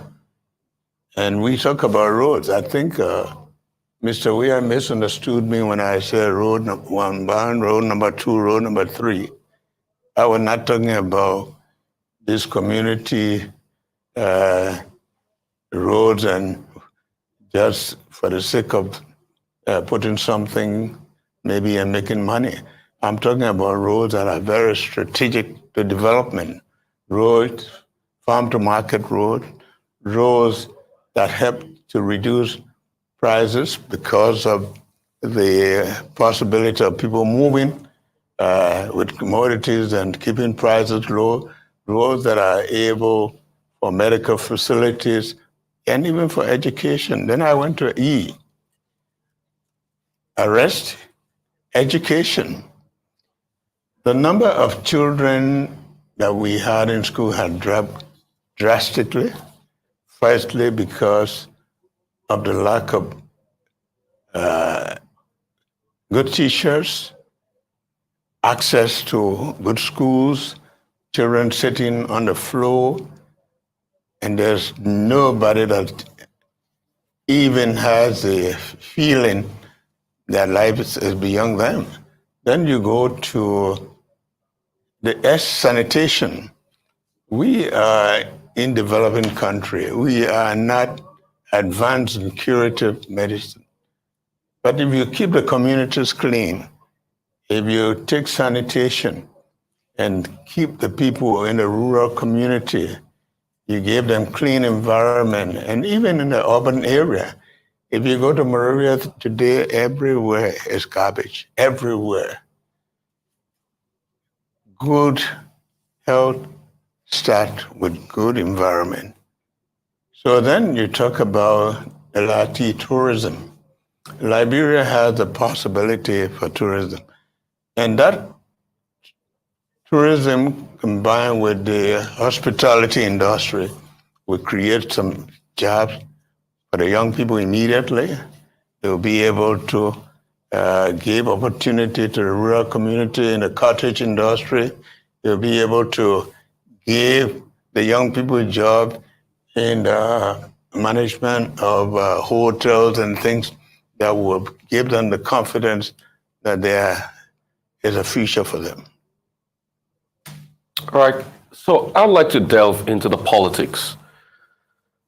Speaker 8: and we talk about roads. I think Mr. Weah misunderstood me when I said road number 1, road number 2, road number 3. I was not talking about this community roads and just for the sake of putting something maybe and making money. I'm talking about roads that are very strategic to development. Roads, farm to market roads that help to reduce prices because of the possibility of people moving with commodities and keeping prices low, roads that are able for medical facilities and even for education. Then I went to E, arrest, education. The number of children that we had in school had dropped drastically, firstly because of the lack of good teachers, access to good schools, children sitting on the floor, and there's nobody that even has a feeling that life is beyond them. Then you go to the S sanitation. We are in developing country. We are not advanced in curative medicine. But if you keep the communities clean, if you take sanitation and keep the people in the rural community, you give them clean environment, and even in the urban area, if you go to Monrovia today, everywhere is garbage, everywhere. Good health start with good environment. So then you talk about LRT tourism. Liberia has the possibility for tourism. And that tourism combined with the hospitality industry will create some jobs for the young people immediately. They'll be able to give opportunity to the rural community in the cottage industry. They'll be able to give the young people a job in the management of hotels and things that will give them the confidence that there is a future for them.
Speaker 9: All right. So I'd like to delve into the politics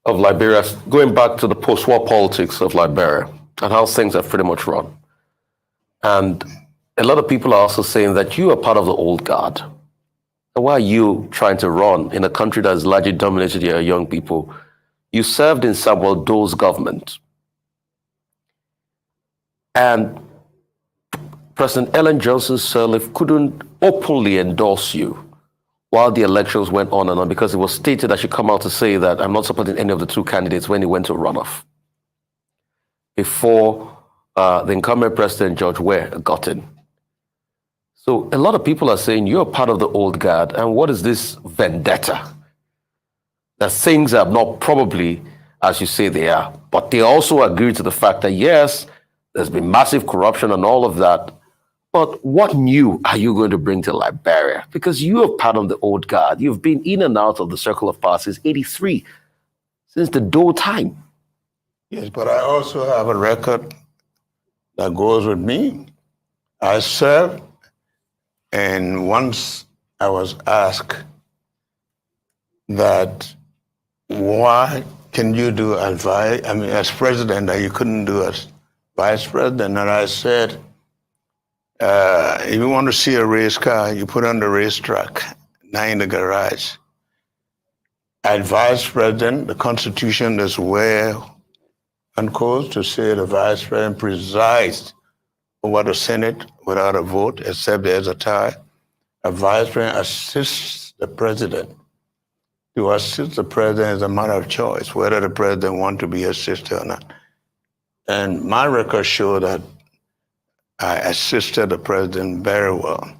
Speaker 9: of Liberia, going back to the post-war politics of Liberia and how things are pretty much run. And a lot of people are also saying that you are part of the old guard. And why are you trying to run in a country that is largely dominated by young people? You served in Samuel Doe's government. And President Ellen Johnson Sirleaf couldn't openly endorse you while the elections went on and on, because it was stated that she come out to say that I'm not supporting any of the two candidates when he went to runoff before the incumbent president, George Weah, got in. So a lot of people are saying you're part of the old guard, and what is this vendetta? That things are not probably as you say they are, but they also agree to the fact that yes, there's been massive corruption and all of that, but what new are you going to bring to Liberia? Because you are part of the old guard. You've been in and out of the circle of power since '83, since the Doe time.
Speaker 8: Yes, but I also have a record that goes with me. I served, and once I was asked that why can you do as president that you couldn't do as vice president, and I said, if you want to see a race car, you put on the racetrack, not in the garage. As vice president, the Constitution is where uncalled to say the vice president presides over the Senate without a vote, except there's a tie. A vice president assists the president. To assist the president is a matter of choice, whether the president wants to be assisted or not. And my records show that I assisted the president very well.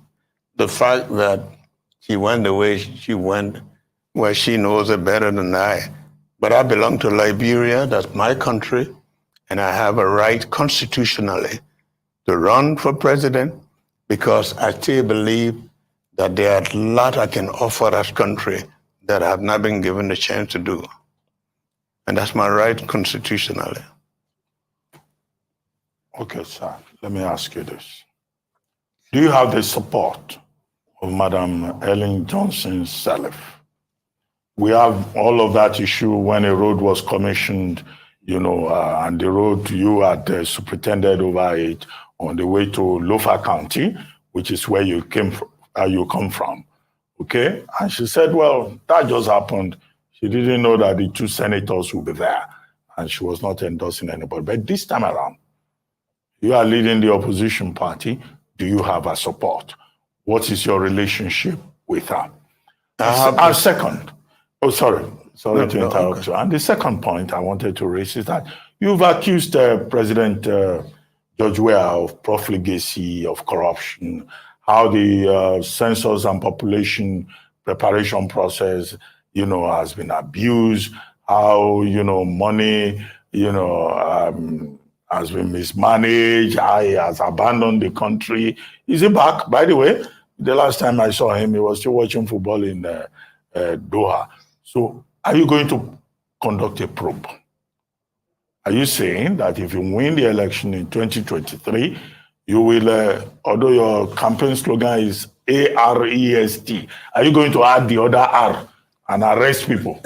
Speaker 8: The fact that she went the way she went, well, she knows it better than I. But I belong to Liberia, that's my country, and I have a right constitutionally to run for president because I still believe that there are a lot I can offer this country that I have not been given the chance to do. And that's my right constitutionally.
Speaker 7: Okay, sir, let me ask you this. Do you have the support of Madam Ellen Johnson Sirleaf we have all of that issue when a road was commissioned, and the road you had superintended over it on the way to Lofa County, which is where you come from. Okay? And she said, well, that just happened. She didn't know that the two senators would be there, and she was not endorsing anybody. But this time around, you are leading the opposition party. Do you have her support? What is your relationship with her? Our second, sorry to interrupt you. And the second point I wanted to raise is that you've accused President George Weah of profligacy, of corruption, how the census and population preparation process, has been abused, how, money, has been mismanaged, how he has abandoned the country. Is he back, by the way? The last time I saw him, he was still watching football in Doha. So are you going to conduct a probe? Are you saying that if you win the election in 2023, you will, although your campaign slogan is AREST, are you going to add the other R and arrest people?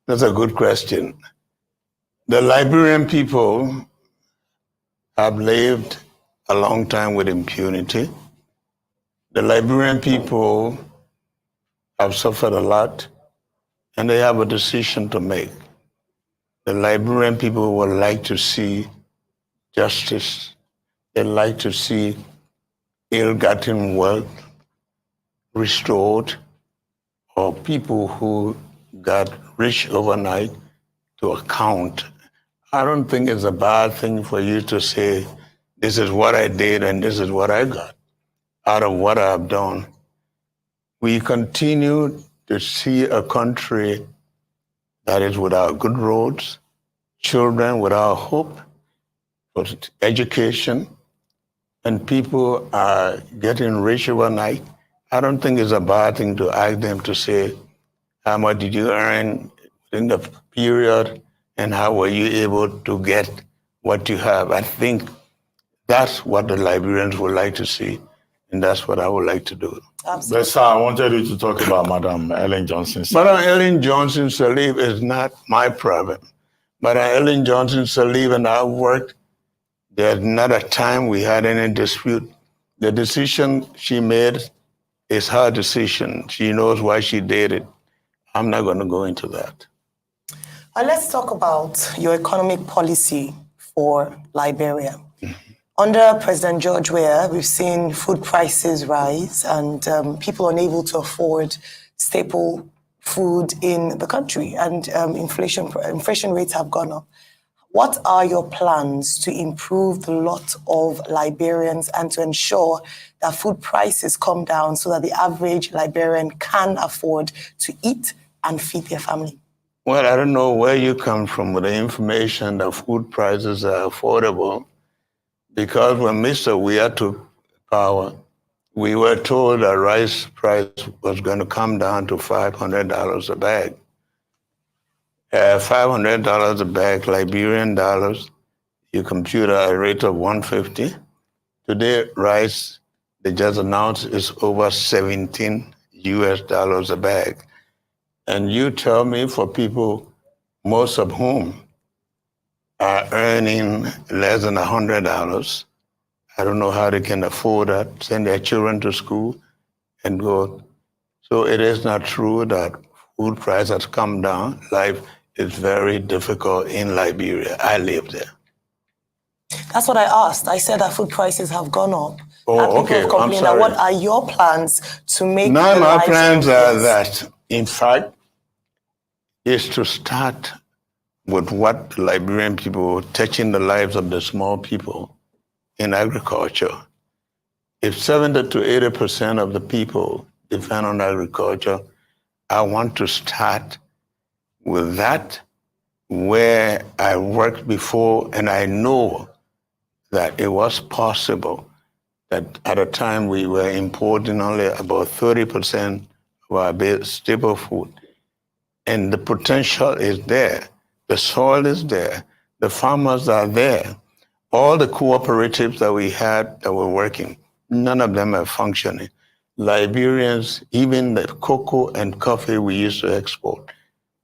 Speaker 8: That's a good question. The Liberian people have lived a long time with impunity. The Liberian people have suffered a lot, and they have a decision to make. The Liberian people would like to see justice. They like to see ill-gotten wealth restored, or people who got rich overnight to account. I don't think it's a bad thing for you to say, this is what I did and this is what I got out of what I've done. We continue to see a country that is without good roads, children without hope for education, and people are getting rich overnight. I don't think it's a bad thing to ask them to say, how much did you earn in the period and how were you able to get what you have? I think that's what the Liberians would like to see, and that's what I would like to do.
Speaker 6: Absolutely.
Speaker 7: But sir, I wanted you to talk about Madam Ellen Johnson.
Speaker 8: Madam Ellen Johnson Sirleaf is not my problem. Madam Ellen Johnson Sirleaf and I worked. There's not a time we had any dispute. The decision she made is her decision. She knows why she did it. I'm not going to go into that.
Speaker 6: Let's talk about your economic policy for Liberia. Under President George Weah, we've seen food prices rise and people unable to afford staple food in the country, and inflation rates have gone up. What are your plans to improve the lot of Liberians and to ensure that food prices come down so that the average Liberian can afford to eat and feed their family?
Speaker 8: Well, I don't know where you come from with the information that food prices are affordable, because when Mr. Weah took power, we were told that rice price was going to come down to $500 a bag. $500 a bag, Liberian dollars, you compute at a rate of 150. Today, rice, they just announced, is over 17 US dollars a bag. And you tell me, for people, most of whom are earning less than $100, I don't know how they can afford that, send their children to school and go. So it is not true that food price has come down. Life is very difficult in Liberia. I live there.
Speaker 6: That's what I asked. I said that food prices have gone up.
Speaker 8: Oh, okay. I'm sorry.
Speaker 6: What are your plans to make
Speaker 8: None of my
Speaker 6: lives
Speaker 8: plans are
Speaker 6: yes.
Speaker 8: that. In fact, is to start with what the Liberian people, touching the lives of the small people in agriculture. If 70 to 80% of the people depend on agriculture, I want to start with that, where I worked before, and I know that it was possible that at a time we were importing only about 30% of our staple food. And the potential is there. The soil is there. The farmers are there. All the cooperatives that we had that were working, none of them are functioning. Liberians, even the cocoa and coffee we used to export,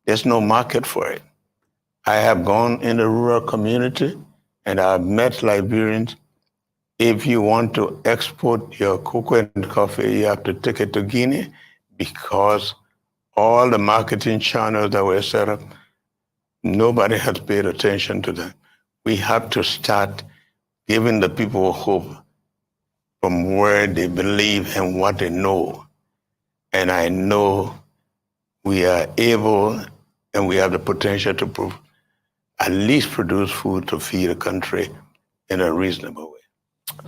Speaker 8: there's no market for it. I have gone in the rural community and I've met Liberians. If you want to export your cocoa and coffee, you have to take it to Guinea because all the marketing channels that were set up, nobody has paid attention to them. We have to start giving the people hope from where they believe and what they know. And I know we are able and we have the potential to at least produce food to feed a country in a reasonable way.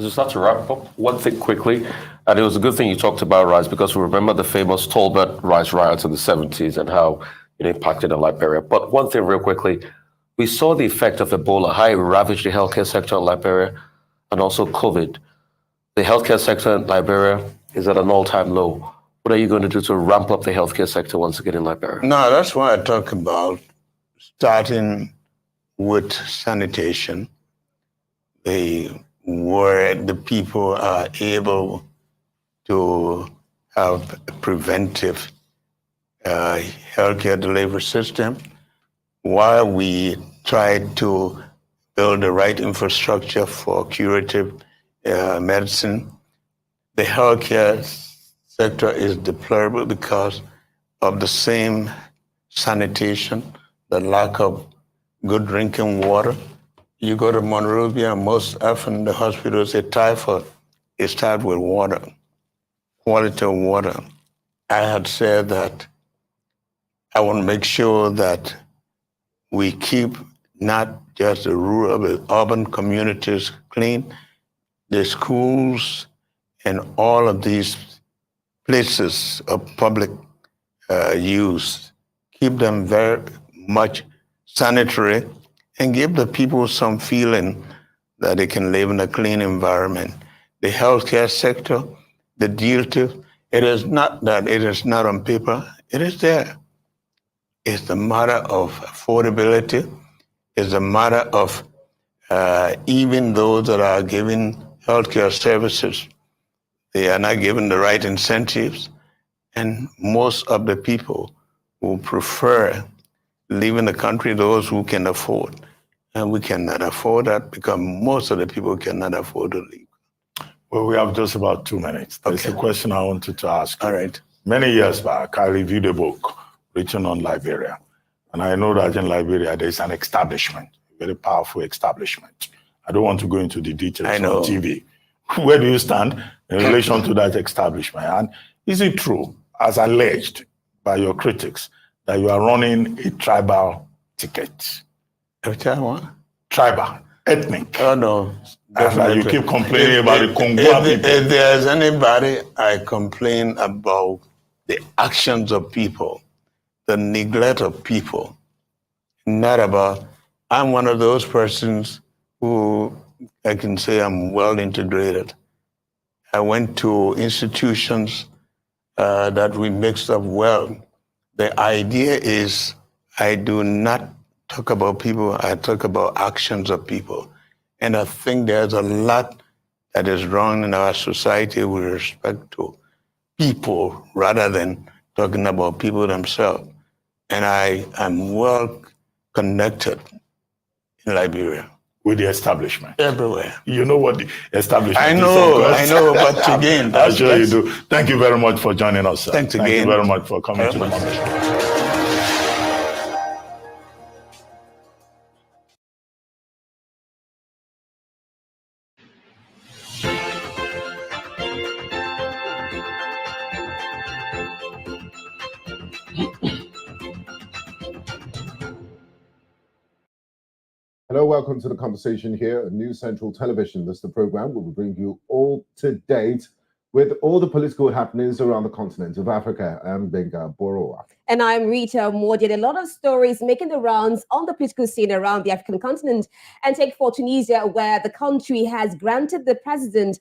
Speaker 9: Just have to wrap up one thing quickly, and it was a good thing you talked about rice because we remember the famous Tolbert rice riots in the 70s and how it impacted in Liberia. But one thing real quickly, we saw the effect of Ebola, how it ravaged the healthcare sector in Liberia and also COVID. The healthcare sector in Liberia is at an all-time low. What are you going to do to ramp up the healthcare sector once again in Liberia?
Speaker 8: No, that's why I talk about starting with sanitation, where the people are able to have a preventive healthcare delivery system, while we try to build the right infrastructure for curative medicine. The healthcare sector is deplorable because of the same sanitation, the lack of good drinking water. You go to Monrovia, most often the hospitals say typhoid. It starts with water, quality of water. I had said that I want to make sure that we keep not just the rural, but urban communities clean, the schools and all of these places of public use, keep them very much sanitary and give the people some feeling that they can live in a clean environment. The healthcare sector, the DILTIF, it is not that it is not on paper, it is there. It's a matter of affordability. It's a matter of even those that are giving healthcare services, they are not given the right incentives. And most of the people will prefer leaving the country, those who can afford. And we cannot afford that because most of the people cannot afford to leave.
Speaker 7: Well, we have just about 2 minutes. There's a question I wanted to ask.
Speaker 8: All right.
Speaker 7: Many years back, I reviewed a book written on Liberia. And I know that in Liberia, there's an establishment, a very powerful establishment. I don't want to go into the details on TV. Where do you stand in relation to that establishment? And is it true, as alleged by your critics, that you are running a tribal ticket? Tribal, ethnic.
Speaker 8: Oh, no.
Speaker 7: You keep complaining about the Congo people.
Speaker 8: If there's anybody I complain about the actions of people, the neglect of people, not about, I'm one of those persons who I can say I'm well integrated. I went to institutions that we mixed up well. The idea is I do not talk about people, I talk about actions of people. And I think there's a lot that is wrong in our society with respect to people rather than talking about people themselves. And I am well connected in Liberia.
Speaker 7: With the establishment?
Speaker 8: Everywhere.
Speaker 7: You know what the establishment is?
Speaker 8: I know, but again,
Speaker 7: I'm sure you do. Thank you very much for joining us, sir.
Speaker 8: Thanks again.
Speaker 7: Thank you very much for coming to the conversation.
Speaker 10: Hello, welcome to the conversation here at News Central Television. This is the program where we bring you all to date with all the political happenings around the continent of Africa. I'm Benga Borowa.
Speaker 11: And I'm Rita Mordi. A lot of stories making the rounds on the political scene around the African continent. And take for Tunisia, where the country has granted the president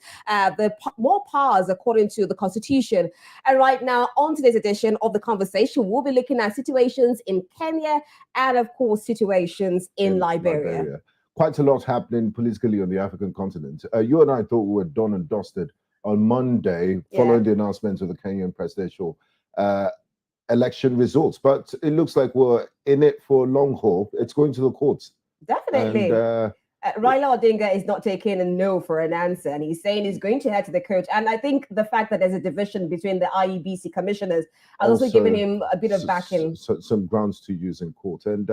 Speaker 11: more powers according to the constitution. And right now, on today's edition of The Conversation, we'll be looking at situations in Kenya and, of course, situations in Liberia.
Speaker 10: Quite a lot happening politically on the African continent. You and I thought we were done and dusted on Monday, following the announcement of the Kenyan presidential election results. But it looks like we're in it for a long haul. It's going to the courts.
Speaker 11: Definitely.
Speaker 10: And,
Speaker 11: Raila Odinga is not taking a no for an answer, and he's saying he's going to head to the court. And I think the fact that there's a division between the IEBC commissioners has also given him a bit of backing.
Speaker 10: Some grounds to use in court. And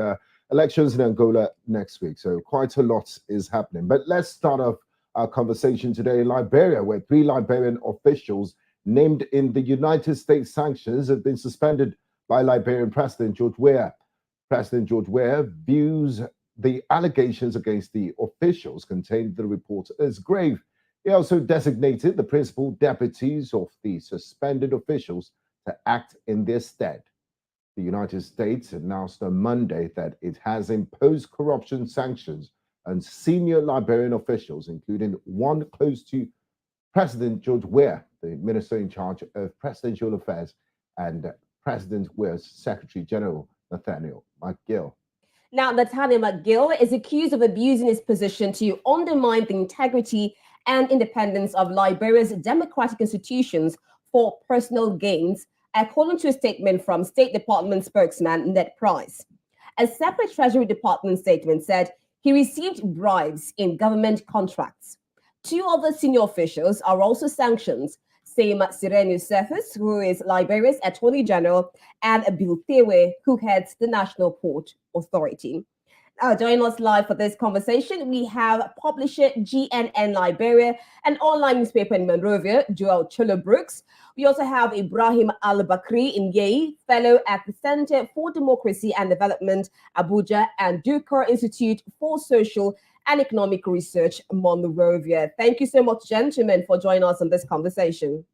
Speaker 10: elections in Angola next week. So quite a lot is happening. But let's start off our conversation today in Liberia, where 3 Liberian officials named in the United States sanctions have been suspended by Liberian President George Weah. President George Weah views the allegations against the officials contained in the report as grave. He also designated the principal deputies of the suspended officials to act in their stead. The United States announced on Monday that it has imposed corruption sanctions on senior Liberian officials, including one close to President George Weah, the minister in charge of presidential affairs, and President Weah's Secretary General, Nathaniel McGill.
Speaker 11: Now, Nathaniel McGill is accused of abusing his position to undermine the integrity and independence of Liberia's democratic institutions for personal gains, according to a statement from State Department spokesman Ned Price. A separate Treasury Department statement said he received bribes in government contracts. 2 other senior officials are also sanctioned, Same Sirenu Cephas, who is Liberia's Attorney General, and Bill Tewe, who heads the National Port Authority. Now, joining us live for this conversation, we have publisher GNN Liberia, an online newspaper in Monrovia, Joel Cholo Brooks. We also have Ibrahim Al-Bakri Yei, fellow at the Center for Democracy and Development, Abuja, and Duker Institute for Social and Economic Research, Monrovia. Thank you so much, gentlemen, for joining us on this conversation.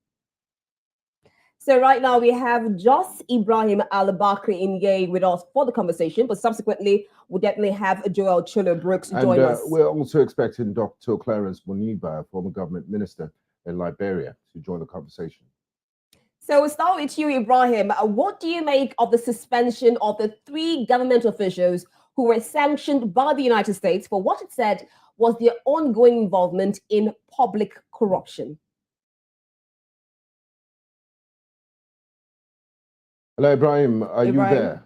Speaker 11: So right now we have just Ibrahim Al-Bakri Yei with us for the conversation, but subsequently we'll definitely have Joel Cholo Brooks join us.
Speaker 10: We're also expecting Dr. Clarence Muniba, former government minister in Liberia, to join the conversation.
Speaker 11: So we'll start with you, Ibrahim. What do you make of the suspension of the 3 government officials who were sanctioned by the United States for what it said was their ongoing involvement in public corruption?
Speaker 10: Hello, Ibrahim. Are you there?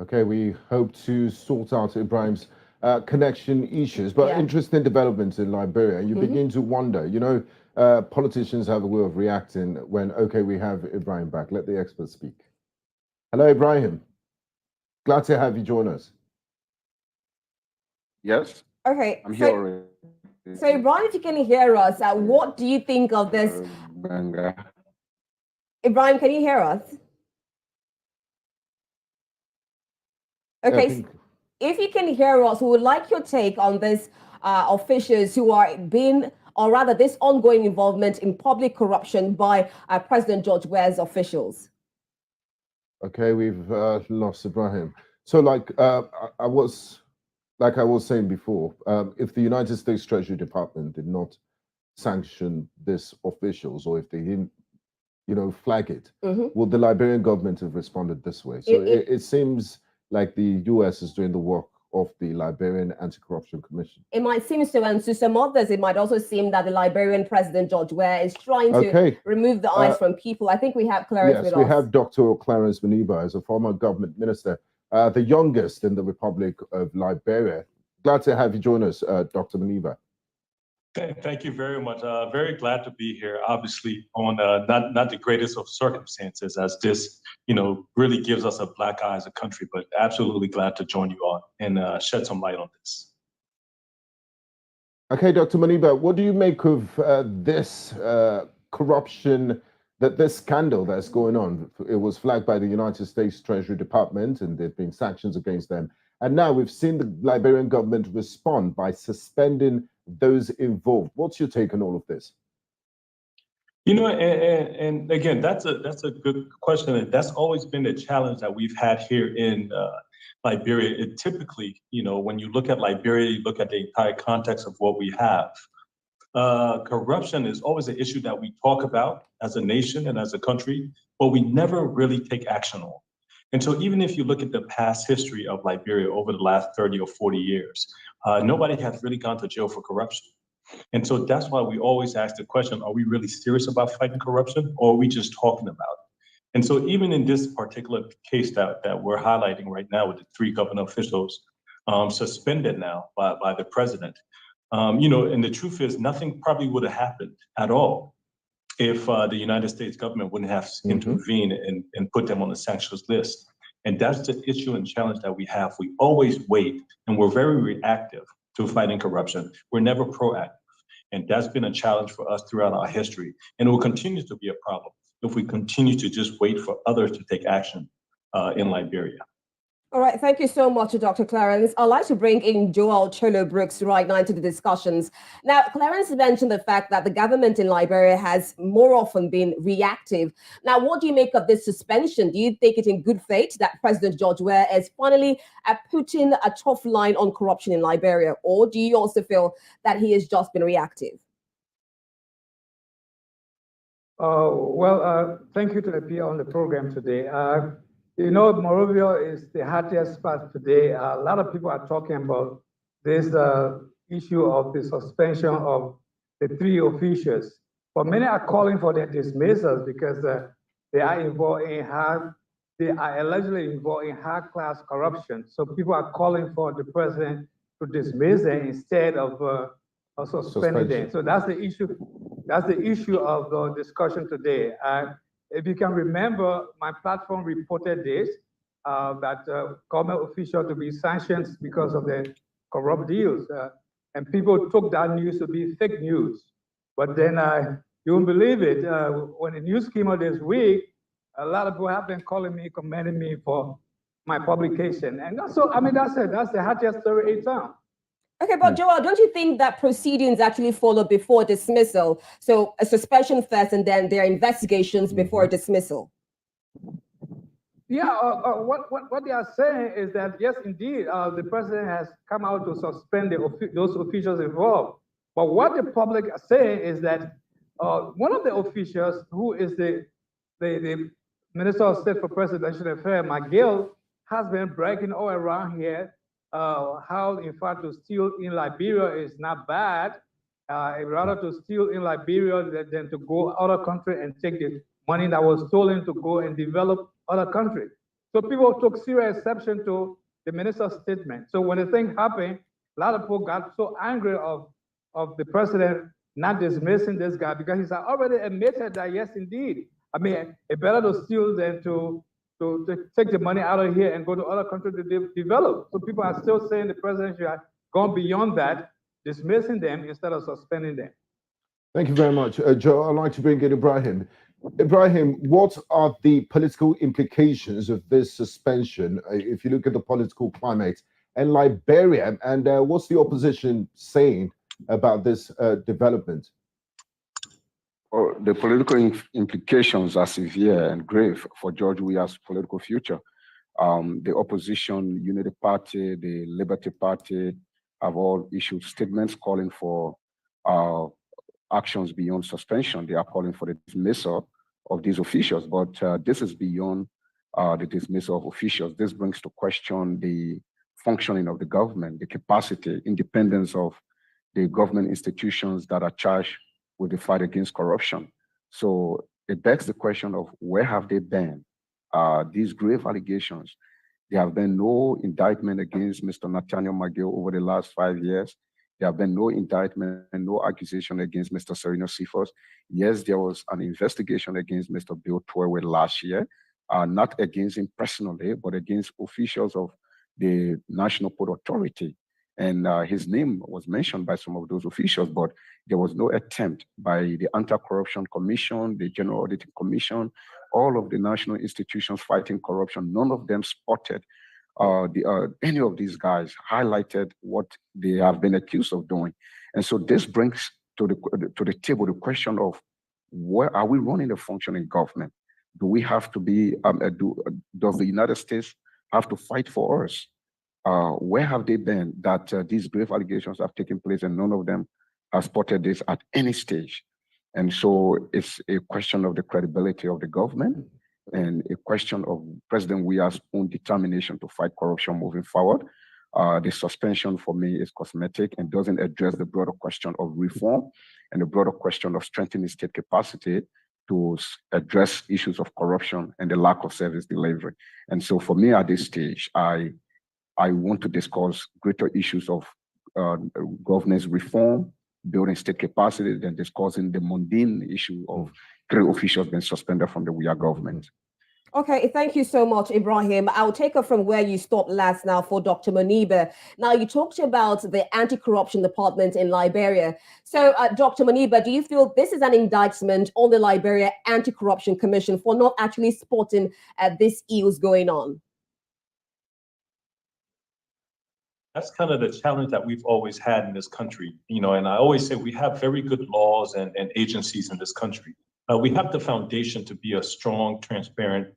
Speaker 10: Okay, we hope to sort out Ibrahim's connection issues, but interesting developments in Liberia. And you begin to wonder, you know, politicians have a way of reacting when, okay, we have Ibrahim back. Let the expert speak. Hello, Ibrahim. Glad to have you join us.
Speaker 12: Yes.
Speaker 11: Okay.
Speaker 12: I'm here already.
Speaker 11: So, Ibrahim, if you can hear us, what do you think of this? Ibrahim, can you hear us? Okay, so if you can hear us, we would like your take on this officials who are being, or rather this ongoing involvement in public corruption by President George Weah's officials.
Speaker 10: Okay, we've lost Ibrahim. So like I was saying before, if the United States Treasury Department did not sanction these officials, or if they didn't, you know, flag it, would the Liberian government have responded this way? So it seems like the US is doing the work of the Liberian Anti-Corruption Commission.
Speaker 11: It might seem so, and to some others, it might also seem that the Liberian President George Weah is trying to remove the eyes from people. I think we have Clarence with us.
Speaker 10: Yes, we have Dr. Clarence Muniba as a former government minister, the youngest in the Republic of Liberia. Glad to have you join us, Dr. Muniba.
Speaker 12: Thank you very much. Very glad to be here. Obviously, on not the greatest of circumstances, as this, you know, really gives us a black eye as a country. But absolutely glad to join you on and shed some light on this.
Speaker 10: Okay, Dr. Muniba, what do you make of this corruption, this scandal that's going on? It was flagged by the United States Treasury Department, and there've been sanctions against them. And now we've seen the Liberian government respond by suspending those involved. What's your take on all of this?
Speaker 12: You know, and again, that's a good question. And that's always been the challenge that we've had here in Liberia. It typically, you know, when you look at Liberia, you look at the entire context of what we have. Corruption is always an issue that we talk about as a nation and as a country, but we never really take action on. And so even if you look at the past history of Liberia over the last 30 or 40 years, nobody has really gone to jail for corruption. And so that's why we always ask the question, are we really serious about fighting corruption, or are we just talking about it? And so even in this particular case that we're highlighting right now with the 3 government officials suspended now by the president, and the truth is nothing probably would have happened at all if the United States government wouldn't have intervened and put them on the sanctions list. And that's the issue and challenge that we have. We always wait, and we're very reactive to fighting corruption. We're never proactive. And that's been a challenge for us throughout our history. And it will continue to be a problem if we continue to just wait for others to take action in Liberia.
Speaker 11: All right, thank you so much, Dr. Clarence. I'd like to bring in Joel Cholo Brooks right now into the discussions. Now, Clarence mentioned the fact that the government in Liberia has more often been reactive. Now, what do you make of this suspension? Do you think it in good faith that President George Weah is finally putting a tough line on corruption in Liberia? Or do you also feel that he has just been reactive?
Speaker 13: Thank you to appear on the program today. Monrovia is the hottest spot today. A lot of people are talking about this issue of the suspension of the 3 officials. But many are calling for their dismissals because they are allegedly involved in high-class corruption. So people are calling for the president to dismiss them instead of suspending them. So that's the issue. That's the issue of the discussion today. If you can remember, my platform reported this, that government officials to be sanctioned because of the corrupt deals. And people took that news to be fake news. But then you won't believe it. When the news came out this week, a lot of people have been calling me, commending me for my publication. And so, that's it. That's the hottest story in town.
Speaker 11: Okay, but Joel, don't you think that proceedings actually follow before dismissal? So a suspension first and then their investigations before dismissal?
Speaker 13: Yeah, what they are saying is that, yes, indeed, the president has come out to suspend those officials involved. But what the public are saying is that one of the officials, who is the Minister of State for Presidential Affairs, McGill, has been bragging all around here how, in fact, to steal in Liberia is not bad. Rather to steal in Liberia than to go other country and take the money that was stolen to go and develop other countries. So people took serious exception to the minister's statement. So when the thing happened, a lot of people got so angry of the president not dismissing this guy because he's already admitted that, yes, indeed. It's better to steal than to take the money out of here and go to other countries to develop. So people are still saying the president should have gone beyond that, dismissing them instead of suspending them.
Speaker 10: Thank you very much. Joe, I'd like to bring in Ibrahim. Ibrahim, what are the political implications of this suspension if you look at the political climate in Liberia, and what's the opposition saying about this development?
Speaker 14: Well, the political implications are severe and grave for George Weah's political future. The opposition, Unity Party, the Liberty Party have all issued statements calling for actions beyond suspension. They are calling for the dismissal of these officials, but this is beyond the dismissal of officials. This brings to question the functioning of the government, the capacity, independence of the government institutions that are charged with the fight against corruption. So it begs the question of where have they been? These grave allegations. There have been no indictment against Mr. Nathaniel McGill over the last 5 years. There have been no indictment and no accusation against Mr. Sereno Cephas. Yes, there was an investigation against Mr. Bill Torway last year, not against him personally, but against officials of the National Port Authority. And his name was mentioned by some of those officials, but there was no attempt by the Anti-Corruption Commission, the General Auditing Commission, all of the national institutions fighting corruption. None of them spotted any of these guys highlighted what they have been accused of doing. And so this brings to the table the question of where are we running a functioning government? Do we have to be, does the United States have to fight for us? Where have they been that these grave allegations have taken place and none of them have spotted this at any stage? And so it's a question of the credibility of the government and a question of President Weah's own determination to fight corruption moving forward. The suspension for me is cosmetic and doesn't address the broader question of reform and the broader question of strengthening state capacity to address issues of corruption and the lack of service delivery. And so for me at this stage, I want to discuss greater issues of governance reform, building state capacity, than discussing the mundane issue of great officials being suspended from the WIA government.
Speaker 11: Okay, thank you so much, Ibrahim. I'll take up from where you stopped last now for Dr. Moniba. Now, you talked about the anti-corruption department in Liberia. So, Dr. Moniba, do you feel this is an indictment on the Liberia Anti-Corruption Commission for not actually spotting these ills going on?
Speaker 12: That's kind of the challenge that we've always had in this country, and I always say we have very good laws and agencies in this country. We have the foundation to be a strong, transparent,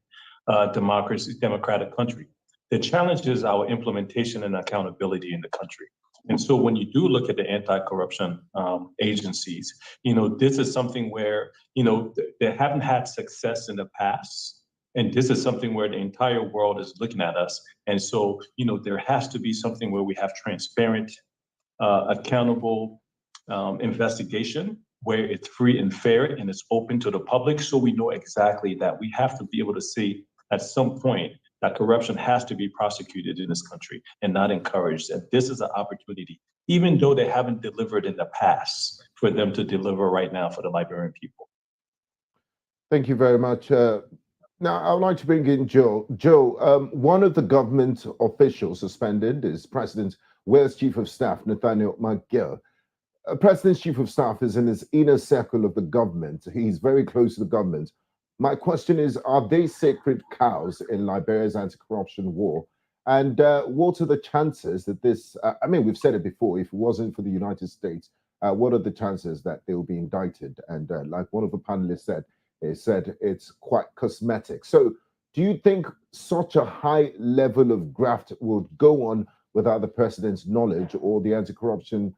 Speaker 12: democratic country. The challenge is our implementation and accountability in the country. And so when you do look at the anti-corruption agencies, this is something where, they haven't had success in the past. And this is something where the entire world is looking at us. And so, there has to be something where we have transparent, accountable investigation, where it's free and fair and it's open to the public. So we know exactly that we have to be able to see at some point that corruption has to be prosecuted in this country and not encouraged. And this is an opportunity, even though they haven't delivered in the past, for them to deliver right now for the Liberian people.
Speaker 10: Thank you very much. Now, I would like to bring in Joe. Joe, one of the government officials suspended is President Weah's Chief of Staff, Nathaniel McGill. President's Chief of Staff is in his inner circle of the government. He's very close to the government. My question is, are they sacred cows in Liberia's anti-corruption war? And what are the chances that this, we've said it before, if it wasn't for the United States, what are the chances that they will be indicted? And like one of the panelists said, it's quite cosmetic. So do you think such a high level of graft will go on without the president's knowledge, or the anti-corruption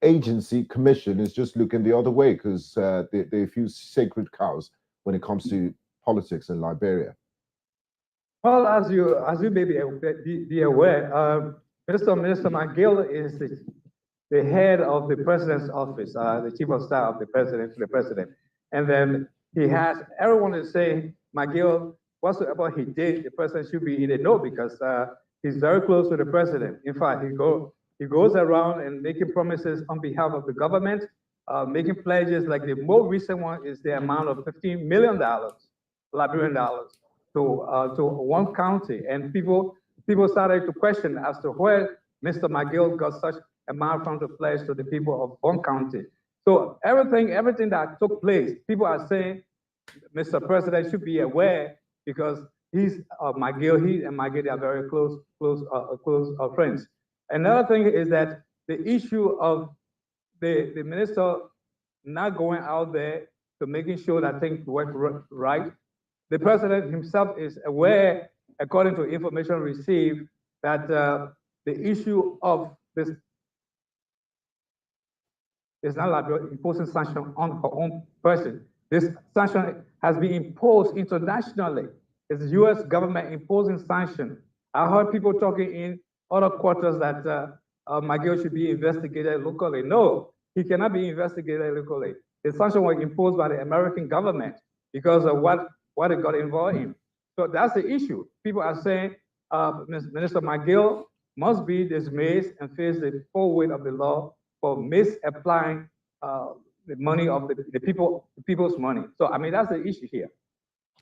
Speaker 10: agency commission is just looking the other way because they're a few sacred cows when it comes to politics in Liberia?
Speaker 13: Well, as you may be aware, Minister McGill is the head of the president's office, the chief of staff of the president. And then he has, everyone is saying, McGill, whatsoever he did, the president should be in the know because he's very close to the president. In fact, he goes around and making promises on behalf of the government, making pledges. Like the most recent one is the amount of $15 million, Liberian dollars, to one county. And people started to question as to where Mr. McGill got such amount from the pledge to the people of one county. So everything that took place, people are saying Mr. President should be aware because he's McGill. He and McGill are very close friends. Another thing is that the issue of the minister not going out there to making sure that things work right. The president himself is aware, according to information received, that the issue of this is not like imposing sanction on her own person. This sanction has been imposed internationally. It's the U.S. government imposing sanction. I heard people talking in other quarters that McGill should be investigated locally. No, he cannot be investigated locally. The sanction was imposed by the American government because of what it got involved in. So that's the issue. People are saying Minister McGill must be dismissed and face the full weight of the law for misapplying the money of the people's money. So, that's the issue here.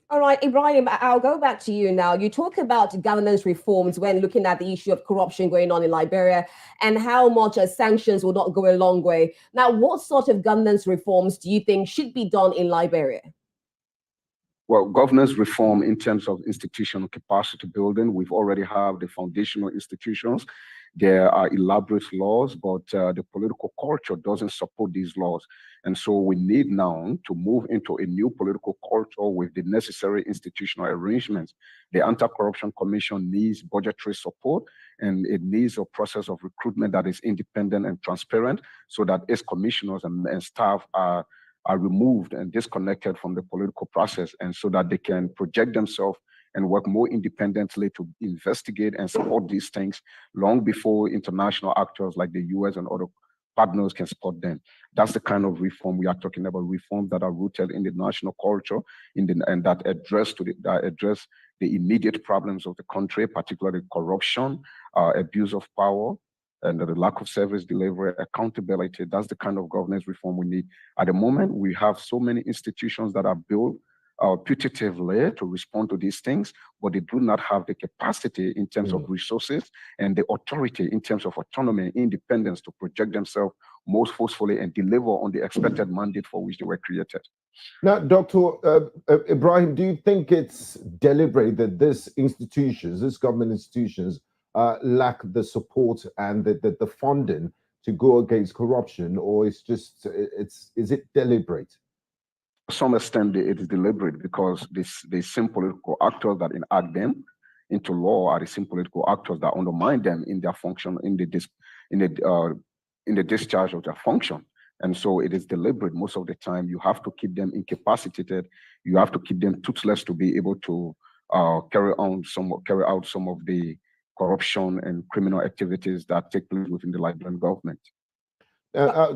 Speaker 11: All right, Ibrahim, I'll go back to you now. You talk about governance reforms when looking at the issue of corruption going on in Liberia and how much sanctions will not go a long way. Now, what sort of governance reforms do you think should be done in Liberia?
Speaker 14: Well, governance reform in terms of institutional capacity building, we've already have the foundational institutions. There are elaborate laws, but the political culture doesn't support these laws. And so we need now to move into a new political culture with the necessary institutional arrangements. The Anti-Corruption Commission needs budgetary support, and it needs a process of recruitment that is independent and transparent so that its commissioners and staff are removed and disconnected from the political process, and so that they can project themselves and work more independently to investigate and support these things long before international actors like the US and other partners can support them. That's the kind of reform we are talking about, reforms that are rooted in the national culture and that address the immediate problems of the country, particularly corruption, abuse of power, and the lack of service delivery, accountability. That's the kind of governance reform we need. At the moment, we have so many institutions that are built putatively to respond to these things, but they do not have the capacity in terms of resources and the authority in terms of autonomy and independence to project themselves most forcefully and deliver on the expected mandate for which they were created.
Speaker 10: Now, Dr. Ibrahim, do you think it's deliberate that these government institutions, lack the support and the funding to go against corruption, or is it deliberate?
Speaker 14: To some extent, it is deliberate because the same political actors that enact them into law are the same political actors that undermine them in their function, in the discharge of their function. And so it is deliberate. Most of the time, you have to keep them incapacitated. You have to keep them toothless to be able to carry out some of the corruption and criminal activities that take place within the Liberian government.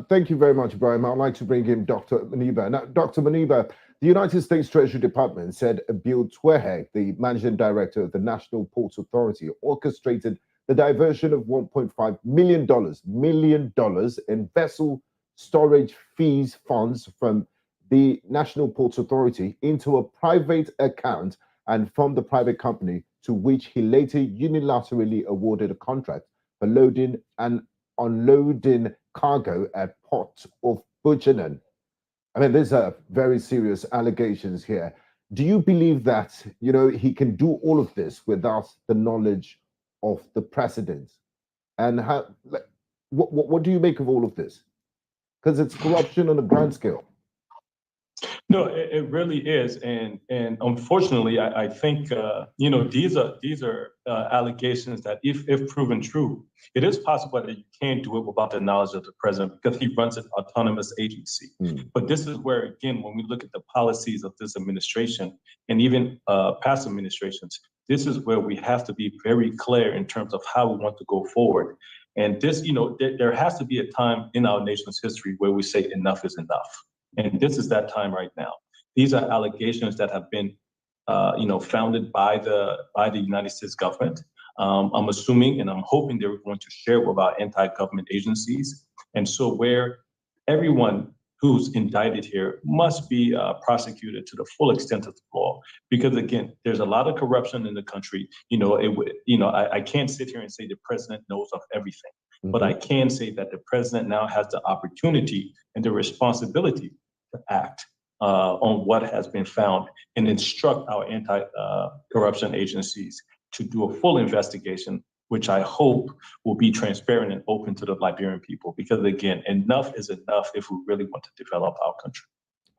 Speaker 10: Thank you very much, Ibrahim. I'd like to bring in Dr. Maniba. Now, Dr. Maniba, the United States Treasury Department said Bill Twehek, the managing director of the National Ports Authority, orchestrated the diversion of $1.5 million in vessel storage fees funds from the National Ports Authority into a private account and from the private company to which he later unilaterally awarded a contract for loading and unloading cargo at Port of Buchanan. I mean, these are very serious allegations here. Do you believe that, he can do all of this without the knowledge of the president? And what do you make of all of this? Because it's corruption on a grand scale.
Speaker 12: No, it really is, and unfortunately, I think these are allegations that, if proven true, it is possible that you can't do it without the knowledge of the president because he runs an autonomous agency. But this is where, again, when we look at the policies of this administration and even past administrations, this is where we have to be very clear in terms of how we want to go forward. And this, there has to be a time in our nation's history where we say enough is enough. And this is that time right now. These are allegations that have been, founded by the United States government. I'm assuming and I'm hoping they're going to share with our anti-government agencies. And so where everyone who's indicted here must be prosecuted to the full extent of the law. Because again, there's a lot of corruption in the country. I can't sit here and say the president knows of everything. But I can say that the president now has the opportunity and the responsibility to act on what has been found and instruct our anti-corruption agencies to do a full investigation, which I hope will be transparent and open to the Liberian people. Because again, enough is enough if we really want to develop our country.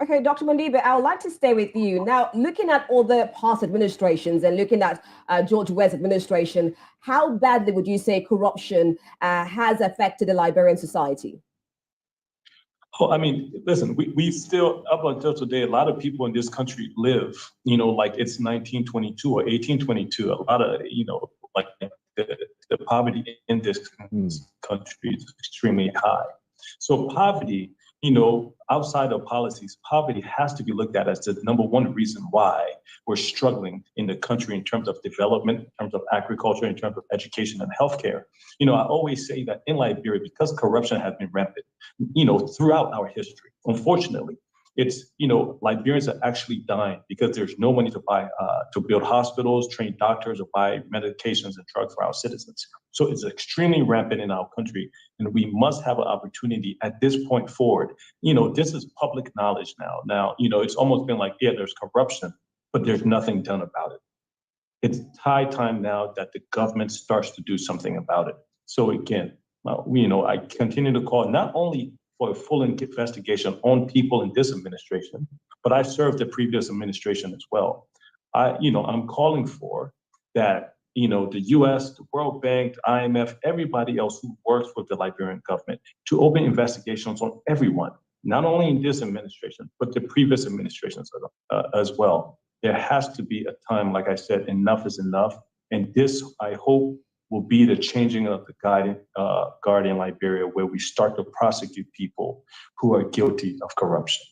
Speaker 11: Okay, Dr. Mondibe, I would like to stay with you. Now, looking at all the past administrations and looking at George Weah's administration, how badly would you say corruption has affected the Liberian society?
Speaker 12: Oh, I mean, listen, we still, up until today, a lot of people in this country live, like it's 1922 or 1822. A lot of, like the poverty in this country is extremely high. So poverty, outside of policies, poverty has to be looked at as the number one reason why we're struggling in the country in terms of development, in terms of agriculture, in terms of education and healthcare. I always say that in Liberia, because corruption has been rampant, throughout our history, unfortunately, it's, Liberians are actually dying because there's no money to buy, to build hospitals, train doctors, or buy medications and drugs for our citizens. So it's extremely rampant in our country, and we must have an opportunity at this point forward. This is public knowledge now. Now, it's almost been like, yeah, there's corruption, but there's nothing done about it. It's high time now that the government starts to do something about it. So again, I continue to call not only for a full investigation on people in this administration, but I served the previous administration as well. I'm calling for that, the US, the World Bank, the IMF, everybody else who works with the Liberian government to open investigations on everyone, not only in this administration, but the previous administrations as well. there has to be a time, like I said, enough is enough. And this, I hope, will be the changing of the guard in Liberia, where we start to prosecute people who are guilty of corruption.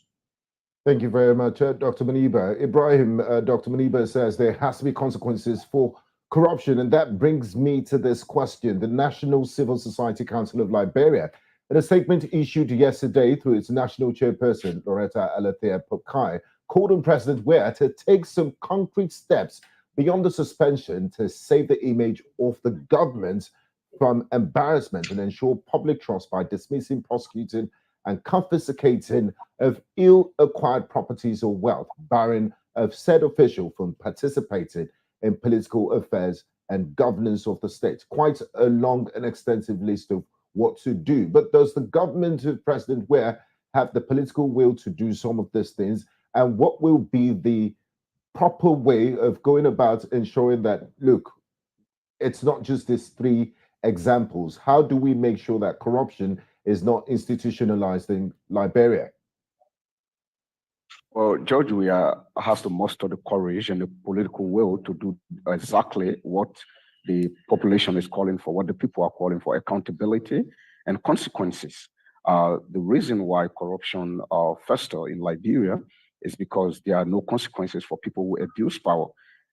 Speaker 10: Thank you very much, Dr. Maniba. Ibrahim, Dr. Maniba says there has to be consequences for corruption. And that brings me to this question. The National Civil Society Council of Liberia, in a statement issued yesterday through its national chairperson, Loretta Alethea Pokai, called on President Weah to take some concrete steps beyond the suspension to save the image of the government from embarrassment and ensure public trust by dismissing, prosecuting, and confiscating of ill-acquired properties or wealth, barring of said official from participating in political affairs and governance of the state. Quite a long and extensive list of what to do. But does the government of President Weah have the political will to do some of these things? And what will be the proper way of going about ensuring that, look, it's not just these three examples? How do we make sure that corruption is not institutionalized in Liberia?
Speaker 14: Well, George Weah has to muster the courage and the political will to do exactly what the population is calling for, what the people are calling for: accountability and consequences. The reason why corruption fester in Liberia is because there are no consequences for people who abuse power.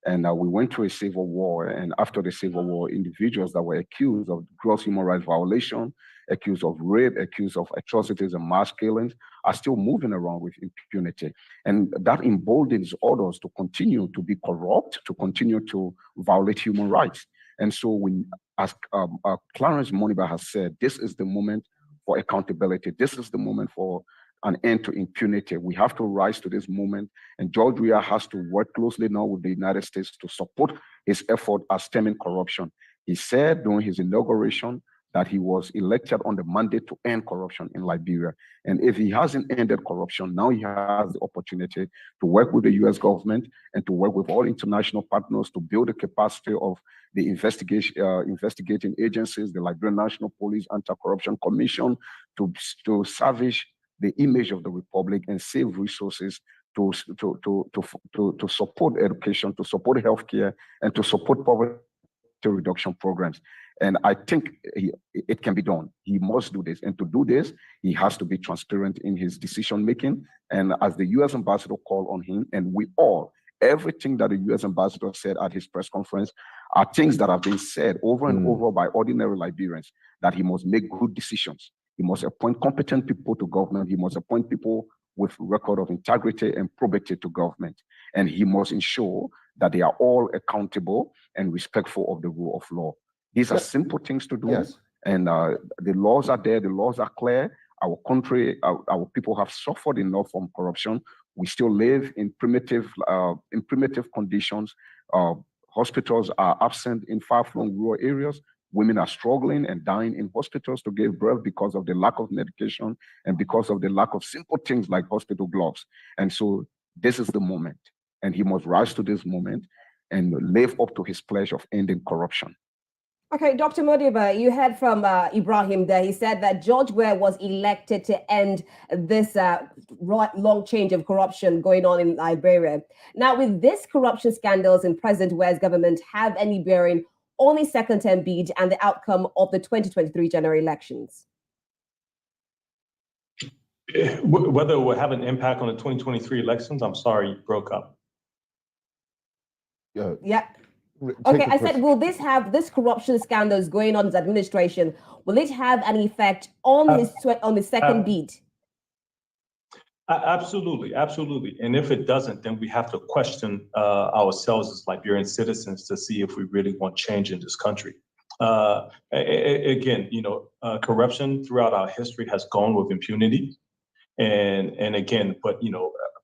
Speaker 14: And we went through a civil war, and after the civil war, individuals that were accused of gross human rights violation, accused of rape, accused of atrocities and mass killings, are still moving around with impunity. And that emboldens others to continue to be corrupt, to continue to violate human rights. And so when, as Clarence Moniba has said, this is the moment for accountability. This is the moment for an end to impunity. We have to rise to this moment, and George Weah has to work closely now with the United States to support his effort at stemming corruption. He said during his inauguration that he was elected on the mandate to end corruption in Liberia. And if he hasn't ended corruption, now he has the opportunity to work with the US government and to work with all international partners to build the capacity of the investigating agencies, the Liberian National Police Anti-Corruption Commission, to salvage the image of the Republic and save resources to support education, to support healthcare, and to support poverty reduction programs. And I think it can be done. He must do this. And to do this, he has to be transparent in his decision making. And as the US ambassador called on him, and we all, everything that the US ambassador said at his press conference are things that have been said over and over by ordinary Liberians, that he must make good decisions. He must appoint competent people to government. He must appoint people with record of integrity and probity to government. And he must ensure that they are all accountable and respectful of the rule of law. These are simple things to do. Yes. And the laws are there, the laws are clear. Our country, our people have suffered enough from corruption. We still live in primitive conditions. Hospitals are absent in far-flung rural areas. Women are struggling and dying in hospitals to give birth because of the lack of medication and because of the lack of simple things like hospital gloves. And so this is the moment, and he must rise to this moment and live up to his pledge of ending corruption.
Speaker 11: Okay, Dr. Modiba, you heard from Ibrahim there. He said that George Weah was elected to end this long change of corruption going on in Liberia. Now, will these corruption scandals in President Weah's government have any bearing on his second-term bid and the outcome of the 2023 general elections?
Speaker 12: Whether it will have an impact on the 2023 elections, I'm sorry, you broke up.
Speaker 11: Yeah. Okay, I said, will this corruption scandals going on in his administration, will it have an effect on his second bid?
Speaker 12: Absolutely, absolutely. And if it doesn't, then we have to question ourselves as Liberian citizens to see if we really want change in this country. Again, corruption throughout our history has gone with impunity. And again, but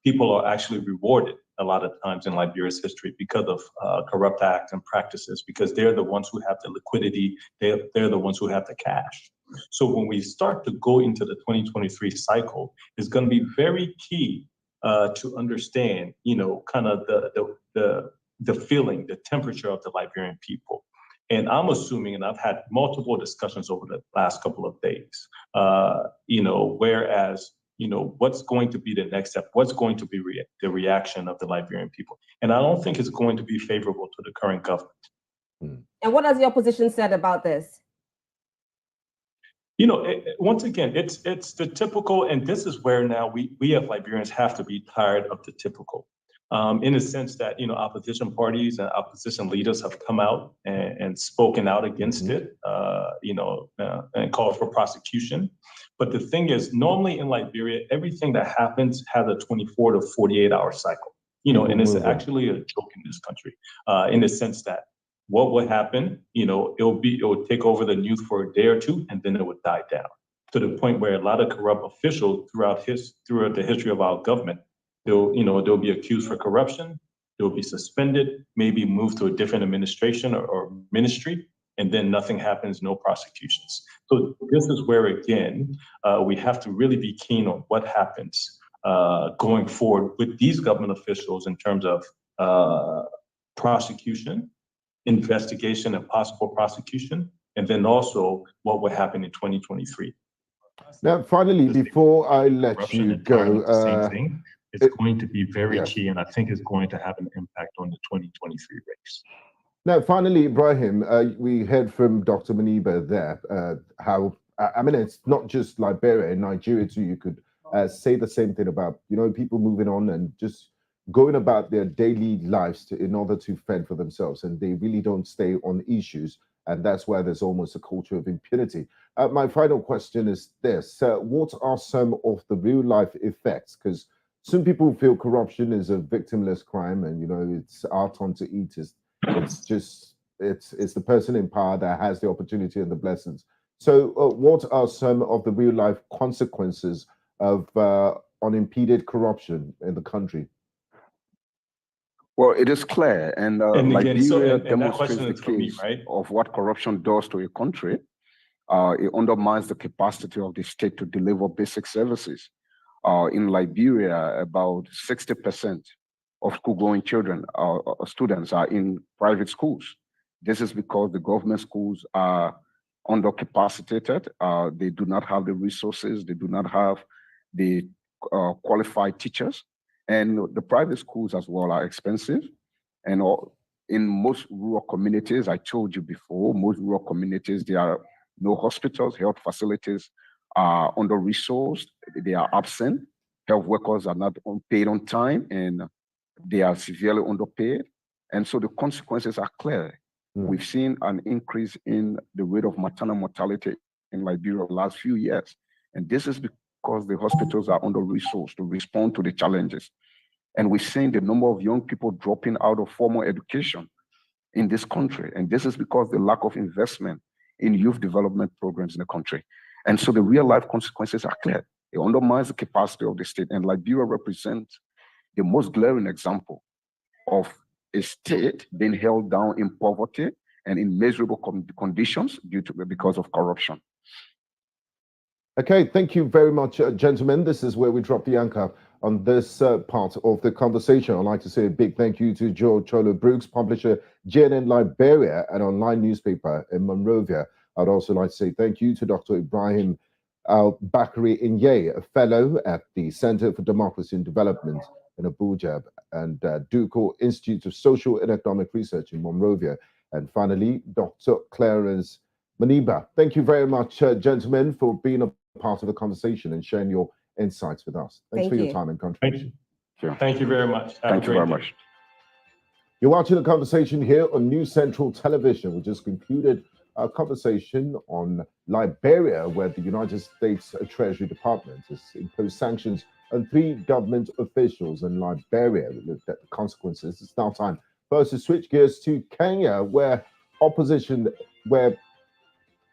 Speaker 12: people are actually rewarded a lot of times in Liberia's history because of corrupt acts and practices, because they're the ones who have the liquidity, they're the ones who have the cash. So when we start to go into the 2023 cycle, it's going to be very key to understand, kind of the feeling, the temperature of the Liberian people. And I'm assuming, and I've had multiple discussions over the last couple of days, whereas what's going to be the next step? What's going to be the reaction of the Liberian people? And I don't think it's going to be favorable to the current government.
Speaker 11: And what has the opposition said about this?
Speaker 12: Once again, it's the typical, and this is where now we as Liberians have to be tired of the typical, in the sense that, opposition parties and opposition leaders have come out and spoken out against it, and called for prosecution. But the thing is, normally in Liberia, everything that happens has a 24 to 48-hour cycle, and it's actually a joke in this country, in the sense that what would happen, it would take over the news for a day or two, and then it would die down, to the point where a lot of corrupt officials throughout the history of our government, they'll be accused for corruption, they'll be suspended, maybe moved to a different administration or ministry, and then nothing happens, no prosecutions. So this is where, again, we have to really be keen on what happens going forward with these government officials in terms of prosecution, investigation, and possible prosecution, and then also what will happen in 2023.
Speaker 10: Now, finally, before I let you go,
Speaker 12: same thing. It's going to be very key, and I think it's going to have an impact on the 2023 race.
Speaker 10: Now, finally, Ibrahim, we heard from Dr. Maniba there how, it's not just Liberia, in Nigeria too, you could say the same thing about, people moving on and just going about their daily lives in order to fend for themselves, and they really don't stay on issues, and that's why there's almost a culture of impunity. My final question is this: what are some of the real-life effects? Because some people feel corruption is a victimless crime, and it's our turn to eat. It's the person in power that has the opportunity and the blessings. So, what are some of the real-life consequences of unimpeded corruption in the country?
Speaker 14: Well, it is clear, and Liberia demonstrates the case
Speaker 12: right?
Speaker 14: of what corruption does to a country. It undermines the capacity of the state to deliver basic services. In Liberia, about 60% of school-going children, students, are in private schools. This is because the government schools are undercapacitated. They do not have the resources. They do not have the qualified teachers. And the private schools as well are expensive. And in most rural communities, I told you before, most rural communities, there are no hospitals, health facilities are under-resourced, they are absent, health workers are not paid on time, and they are severely underpaid. And so the consequences are clear. We've seen an increase in the rate of maternal mortality in Liberia the last few years. And this is because the hospitals are under-resourced to respond to the challenges. And we've seen the number of young people dropping out of formal education in this country. And this is because the lack of investment in youth development programs in the country. And so the real-life consequences are clear. It undermines the capacity of the state. And Liberia represents the most glaring example of a state being held down in poverty and in miserable conditions because of corruption.
Speaker 10: Okay, thank you very much, gentlemen. This is where we drop the anchor on this part of the conversation. I'd like to say a big thank you to Joe Cholo Brooks, publisher, JNN Liberia, an online newspaper in Monrovia. I'd also like to say thank you to Dr. Ibrahim Bakari Inye, a fellow at the Center for Democracy and Development in Abuja and Duco Institute of Social and Economic Research in Monrovia. And finally, Dr. Clarence Maniba. Thank you very much, gentlemen, for being a part of the conversation and sharing your insights with us. Thanks for your time and contribution.
Speaker 12: Thank you very much.
Speaker 14: Thank you very much.
Speaker 10: You're watching the conversation here on News Central Television. We just concluded our conversation on Liberia, where the United States Treasury Department has imposed sanctions on 3 government officials in Liberia. We looked at the consequences. It's now time for us to switch gears to Kenya, where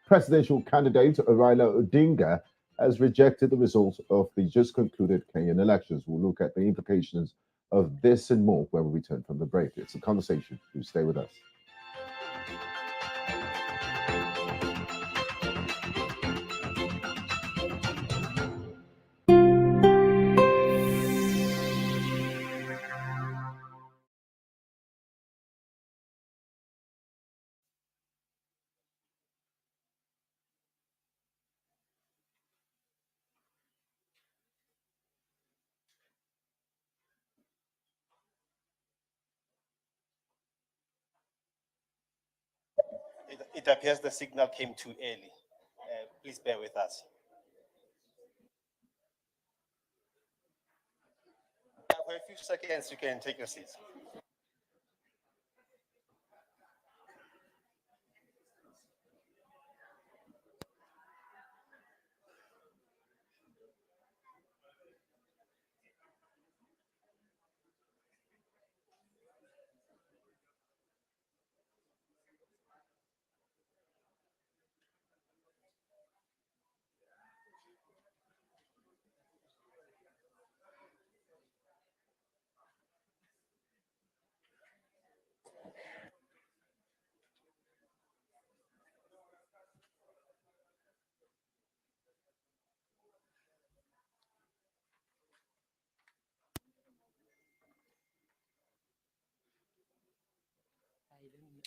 Speaker 10: presidential candidate Raila Odinga has rejected the results of the just concluded Kenyan elections. We'll look at the implications of this and more when we return from the break. It's a conversation. Do stay with us.
Speaker 15: It appears the signal came too early. Please bear with us. For a few seconds, you can take your seats.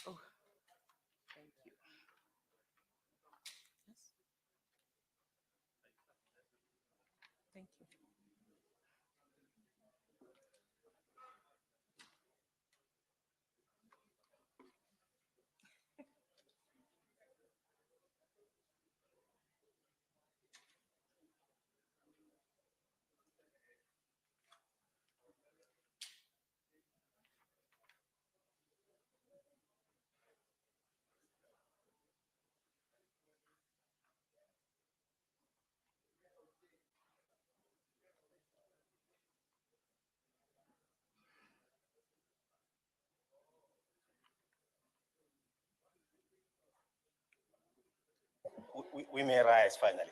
Speaker 3: Oh, thank you. Yes. Thank you.
Speaker 15: We may rise finally.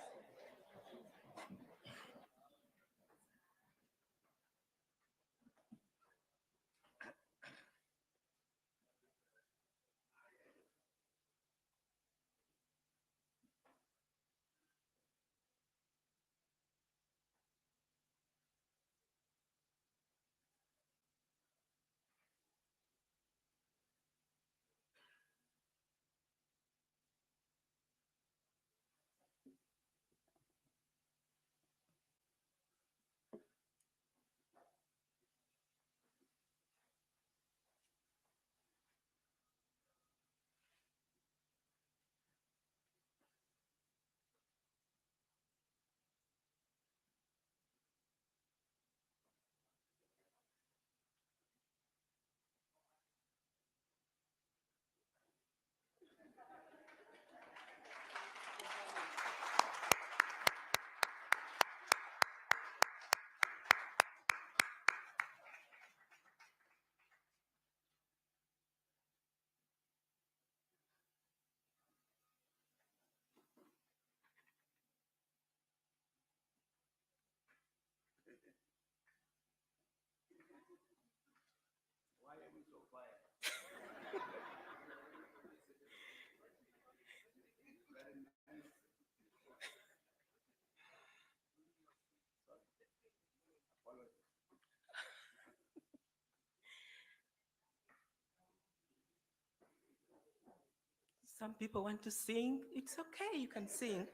Speaker 16: Some people want to sing. It's okay, you can sing.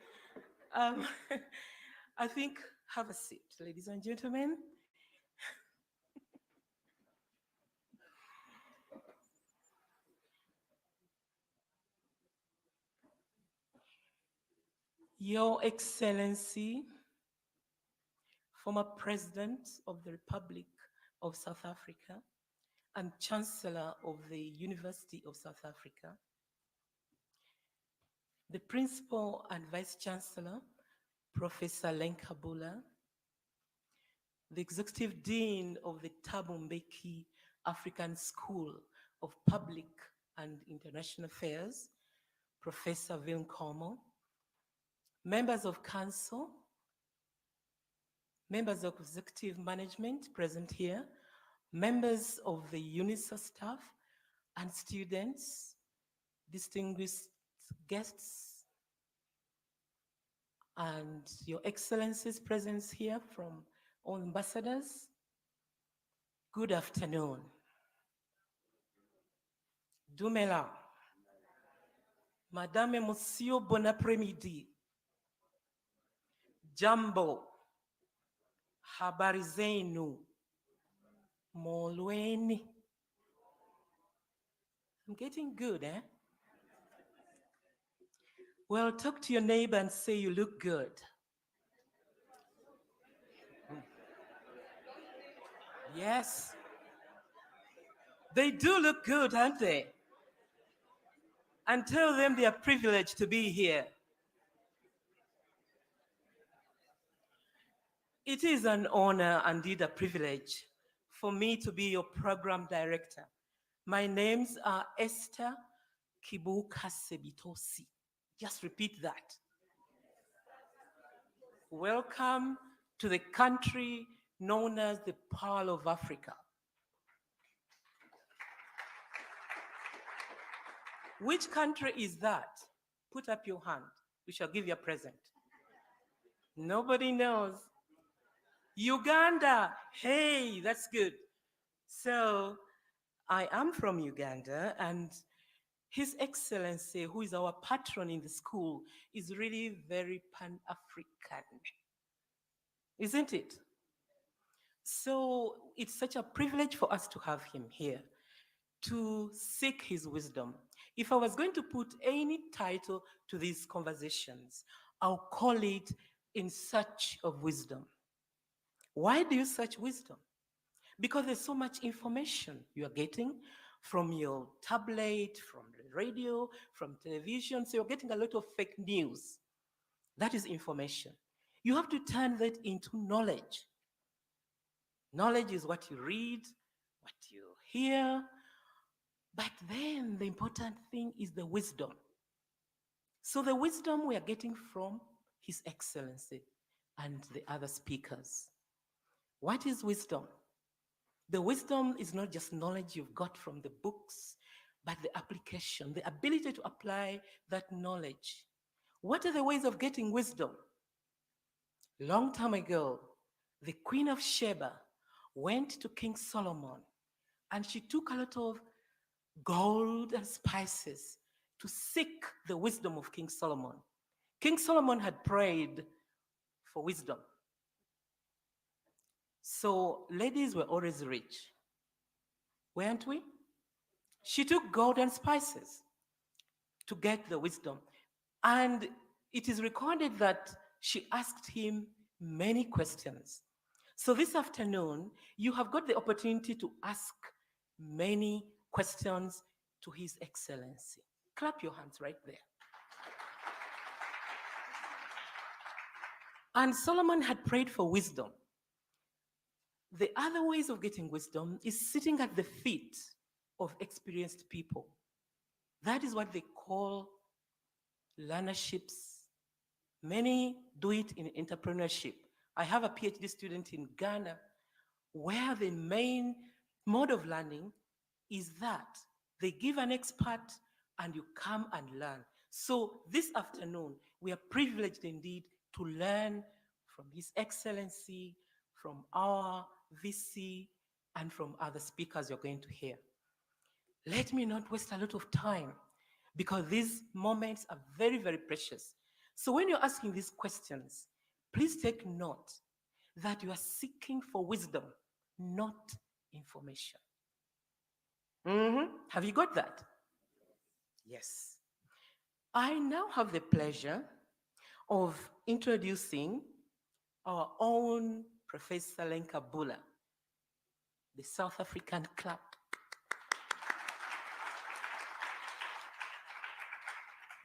Speaker 16: I think, have a seat, ladies and gentlemen. Your Excellency, former President of the Republic of South Africa and Chancellor of the University of South Africa, the Principal and Vice Chancellor, Professor Lenkabula, the Executive Dean of the Thabo Mbeki African School of Public and International Affairs, Professor Vilnkomo, members of Council, members of Executive Management present here, members of the UNISA staff and students, distinguished guests, and Your Excellencies present here from all ambassadors, good afternoon. Dumela. Madame et Monsieur, bon après-midi. Jambo. Habari zenu. Molweni. I'm getting good, eh? Well, talk to your neighbor and say you look good. Yes. They do look good, aren't they? And tell them they are privileged to be here. It is an honor and indeed a privilege for me to be your program director. My names are Esther Kibuka Sebitosi. Just repeat that. Welcome to the country known as the Pearl of Africa. Which country is that? Put up your hand. We shall give you a present. Nobody knows. Uganda. Hey, that's good. So I am from Uganda, and His Excellency, who is our patron in the school, is really very Pan-African, isn't it? So it's such a privilege for us to have him here to seek his wisdom. If I was going to put any title to these conversations, I'll call it In Search of Wisdom. Why do you search wisdom? Because there's so much information you are getting from your tablet, from the radio, from television. So you're getting a lot of fake news. That is information. You have to turn that into knowledge. Knowledge is what you read, what you hear, but then the important thing is the wisdom. So the wisdom we are getting from His Excellency and the other speakers. What is wisdom? The wisdom is not just knowledge you've got from the books, but the application, the ability to apply that knowledge. What are the ways of getting wisdom? Long time ago, the Queen of Sheba went to King Solomon, and she took a lot of gold and spices to seek the wisdom of King Solomon. King Solomon had prayed for wisdom. So ladies were always rich, weren't we? She took gold and spices to get the wisdom. And it is recorded that she asked him many questions. So this afternoon, you have got the opportunity to ask many questions to His Excellency. Clap your hands right there. And Solomon had prayed for wisdom. The other ways of getting wisdom is sitting at the feet of experienced people. That is what they call learnerships. Many do it in entrepreneurship. I have a PhD student in Ghana where the main mode of learning is that they give an expert and you come and learn. So this afternoon, we are privileged indeed to learn from His Excellency, from our VC, and from other speakers you're going to hear. Let me not waste a lot of time because these moments are very, very precious. So when you're asking these questions, please take note that you are seeking for wisdom, not information. Have you got that? Yes. I now have the pleasure of introducing our own Professor Lenka Bula, the South African clap.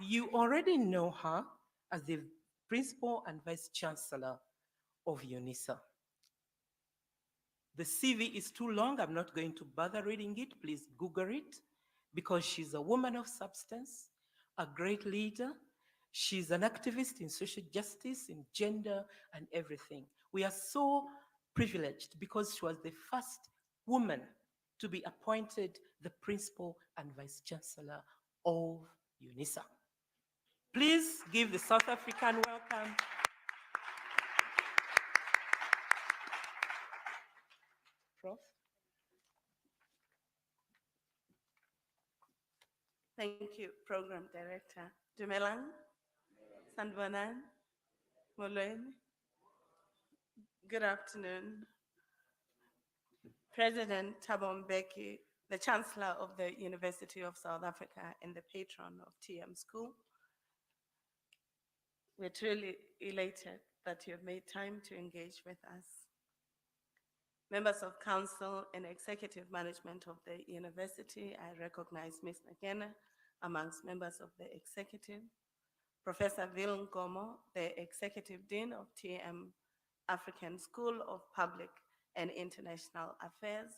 Speaker 16: You already know her as the Principal and Vice Chancellor of UNISA. The CV is too long. I'm not going to bother reading it. Please Google it because she's a woman of substance, a great leader. She's an activist in social justice, in gender, and everything. We are so privileged because she was the first woman to be appointed the Principal and Vice Chancellor of UNISA. Please give the South African welcome. Prof.
Speaker 17: Thank you, Program Director Dumelang, Sandvanan, Molweni. Good afternoon. President Thabo Mbeki, the Chancellor of the University of South Africa and the patron of TM School. We're truly elated that you've made time to engage with us. Members of council and executive management of the university, I recognize Ms. Nakena amongst members of the executive. Professor Vil Ngomo, the executive dean of TM African School of Public and International Affairs,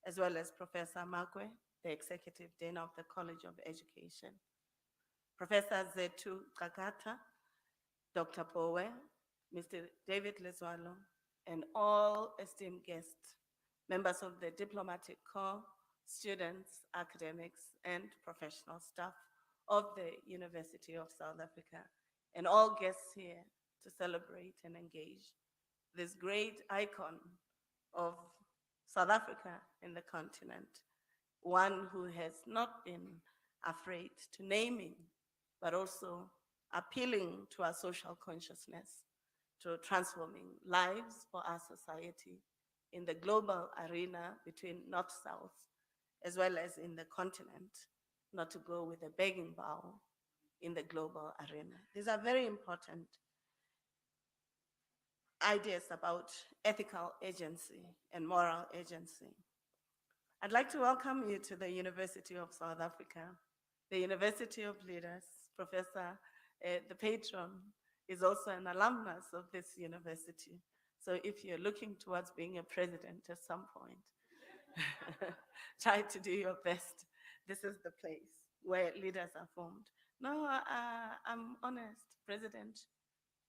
Speaker 17: as well as Professor Magwe, the executive dean of the College of Education. Professor Zetu Kakata, Dr. Bowe, Mr. David Leswalo, and all esteemed guests, members of the diplomatic corps, students, academics, and professional staff of the University of South Africa, and all guests here to celebrate and engage this great icon of South Africa in the continent, one who has not been afraid to naming, but also appealing to our social consciousness, to transforming lives for our society in the global arena between North-South, as well as in the continent, not to go with a begging bow in the global arena. These are very important ideas about ethical agency and moral agency. I'd like to welcome you to the University of South Africa, the University of Leaders. Professor, the patron, is also an alumnus of this university. So if you're looking towards being a president at some point, try to do your best. This is the place where leaders are formed. No, I'm honest. President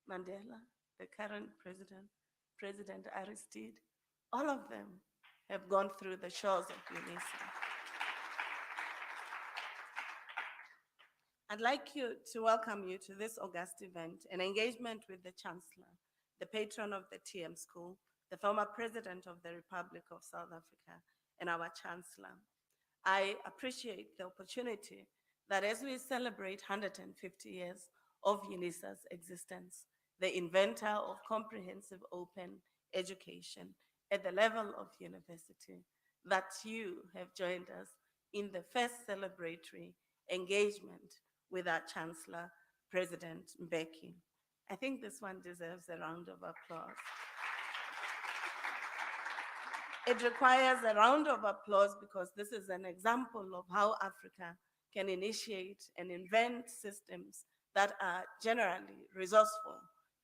Speaker 17: Mandela, the current president, President Aristide, all of them have gone through the shores of UNISA. I'd like to welcome you to this august event, an engagement with the Chancellor, the patron of the TM School, the former President of the Republic of South Africa, and our Chancellor. I appreciate the opportunity that as we celebrate 150 years of UNISA's existence, the inventor of comprehensive open education at the level of university, that you have joined us in the first celebratory engagement with our Chancellor, President Mbeki. I think this one deserves a round of applause. It requires a round of applause because this is an example of how Africa can initiate and invent systems that are generally resourceful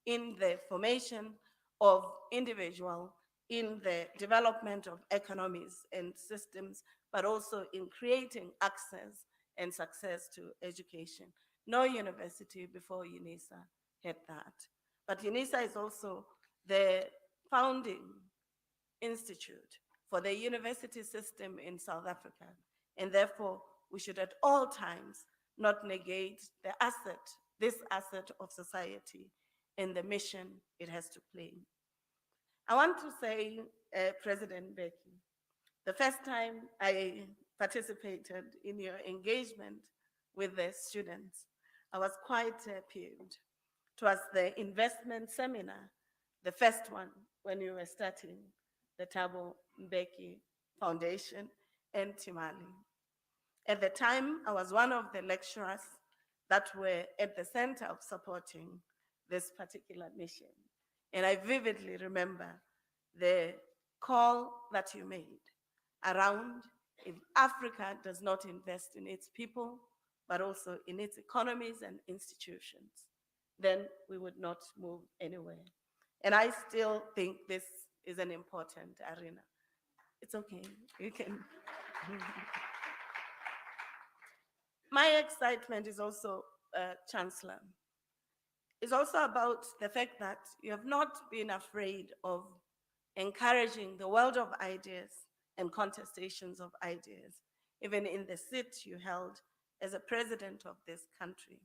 Speaker 17: in the formation of individual, in the development of economies and systems, but also in creating access and success to education. No university before UNISA had that. But UNISA is also the founding institute for the university system in South Africa. And therefore, we should at all times not negate the asset, this asset of society and the mission it has to play. I want to say, President Mbeki, the first time I participated in your engagement with the students, I was quite peeved. It was the investment seminar, the first one when you were starting the Thabo Mbeki Foundation and Timali. At the time, I was one of the lecturers that were at the center of supporting this particular mission. And I vividly remember the call that you made around if Africa does not invest in its people, but also in its economies and institutions, then we would not move anywhere. And I still think this is an important arena. It's okay, you can. My excitement is also, Chancellor, is also about the fact that you have not been afraid of encouraging the world of ideas and contestations of ideas, even in the seat you held as a president of this country.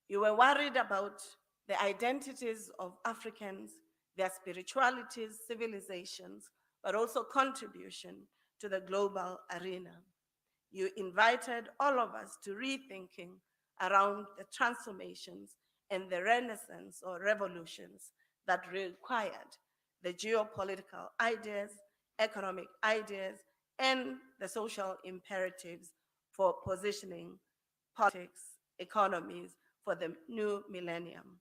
Speaker 17: You were worried about the identities of Africans, their spiritualities, civilizations, but also contribution to the global arena. You invited all of us to rethinking around the transformations and the renaissance or revolutions that required the geopolitical ideas, economic ideas, and the social imperatives for positioning politics, economies, for the new millennium.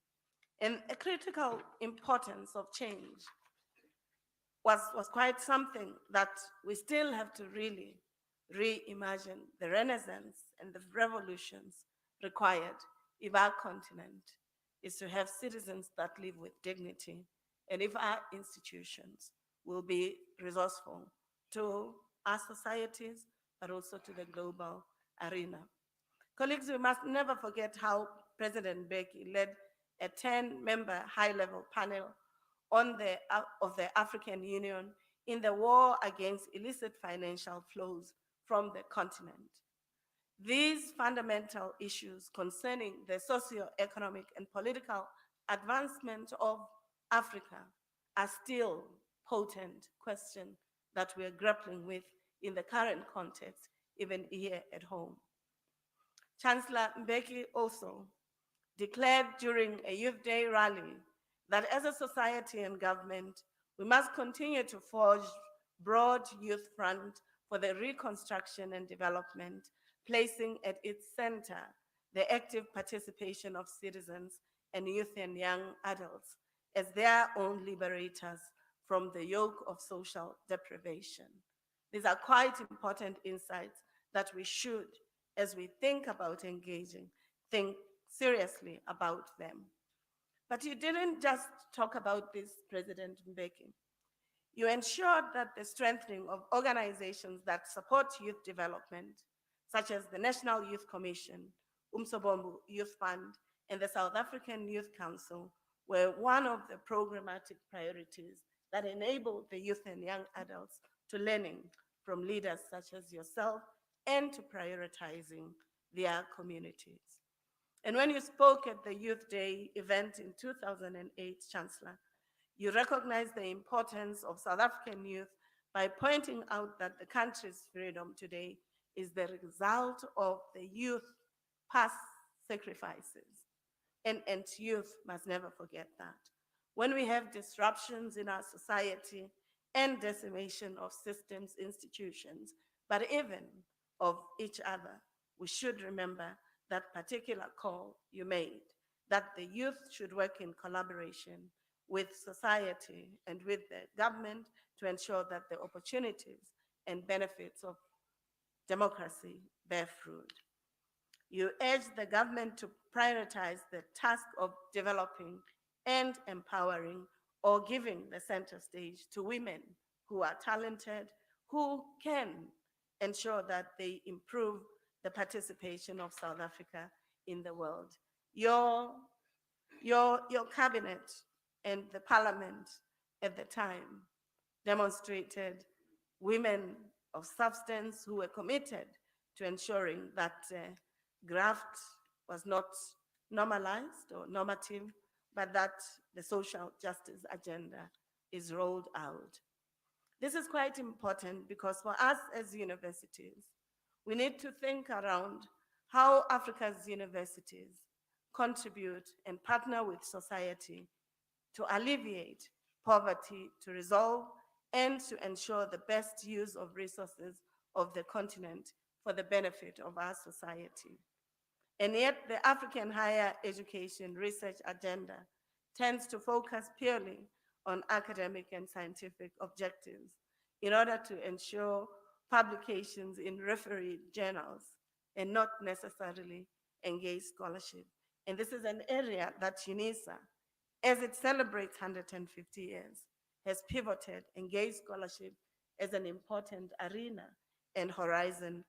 Speaker 17: And a critical importance of change was quite something that we still have to really reimagine the renaissance and the revolutions required if our continent is to have citizens that live with dignity, and if our institutions will be resourceful to our societies, but also to the global arena. Colleagues, we must never forget how President Mbeki led a 10-member high-level panel of the African Union in the war against illicit financial flows from the continent. These fundamental issues concerning the socio-economic and political advancement of Africa are still potent questions that we are grappling with in the current context, even here at home. Chancellor Mbeki also declared during a Youth Day rally that as a society and government, we must continue to forge broad youth front for the reconstruction and development, placing at its center the active participation of citizens and youth and young adults as their own liberators from the yoke of social deprivation. These are quite important insights that we should, as we think about engaging, think seriously about them. But you didn't just talk about this, President Mbeki. You ensured that the strengthening of organizations that support youth development, such as the National Youth Commission, Umsobombo Youth Fund, and the South African Youth Council, were one of the programmatic priorities that enabled the youth and young adults to learning from leaders such as yourself and to prioritizing their communities. And when you spoke at the Youth Day event in 2008, Chancellor, you recognized the importance of South African youth by pointing out that the country's freedom today is the result of the youth past sacrifices. And youth must never forget that. When we have disruptions in our society and decimation of systems, institutions, but even of each other, we should remember that particular call you made, that the youth should work in collaboration with society and with the government to ensure that the opportunities and benefits of democracy bear fruit. You urge the government to prioritize the task of developing and empowering or giving the center stage to women who are talented, who can ensure that they improve the participation of South Africa in the world. Your cabinet and the parliament at the time demonstrated women of substance who were committed to ensuring that graft was not normalized or normative, but that the social justice agenda is rolled out. This is quite important because for us as universities, we need to think around how Africa's universities contribute and partner with society to alleviate poverty, to resolve, and to ensure the best use of resources of the continent for the benefit of our society. And yet the African higher education research agenda tends to focus purely on academic and scientific objectives in order to ensure publications in refereed journals and not necessarily engage scholarship. And this is an area that UNISA, as it celebrates 150 years, has pivoted engaged scholarship as an important arena and horizon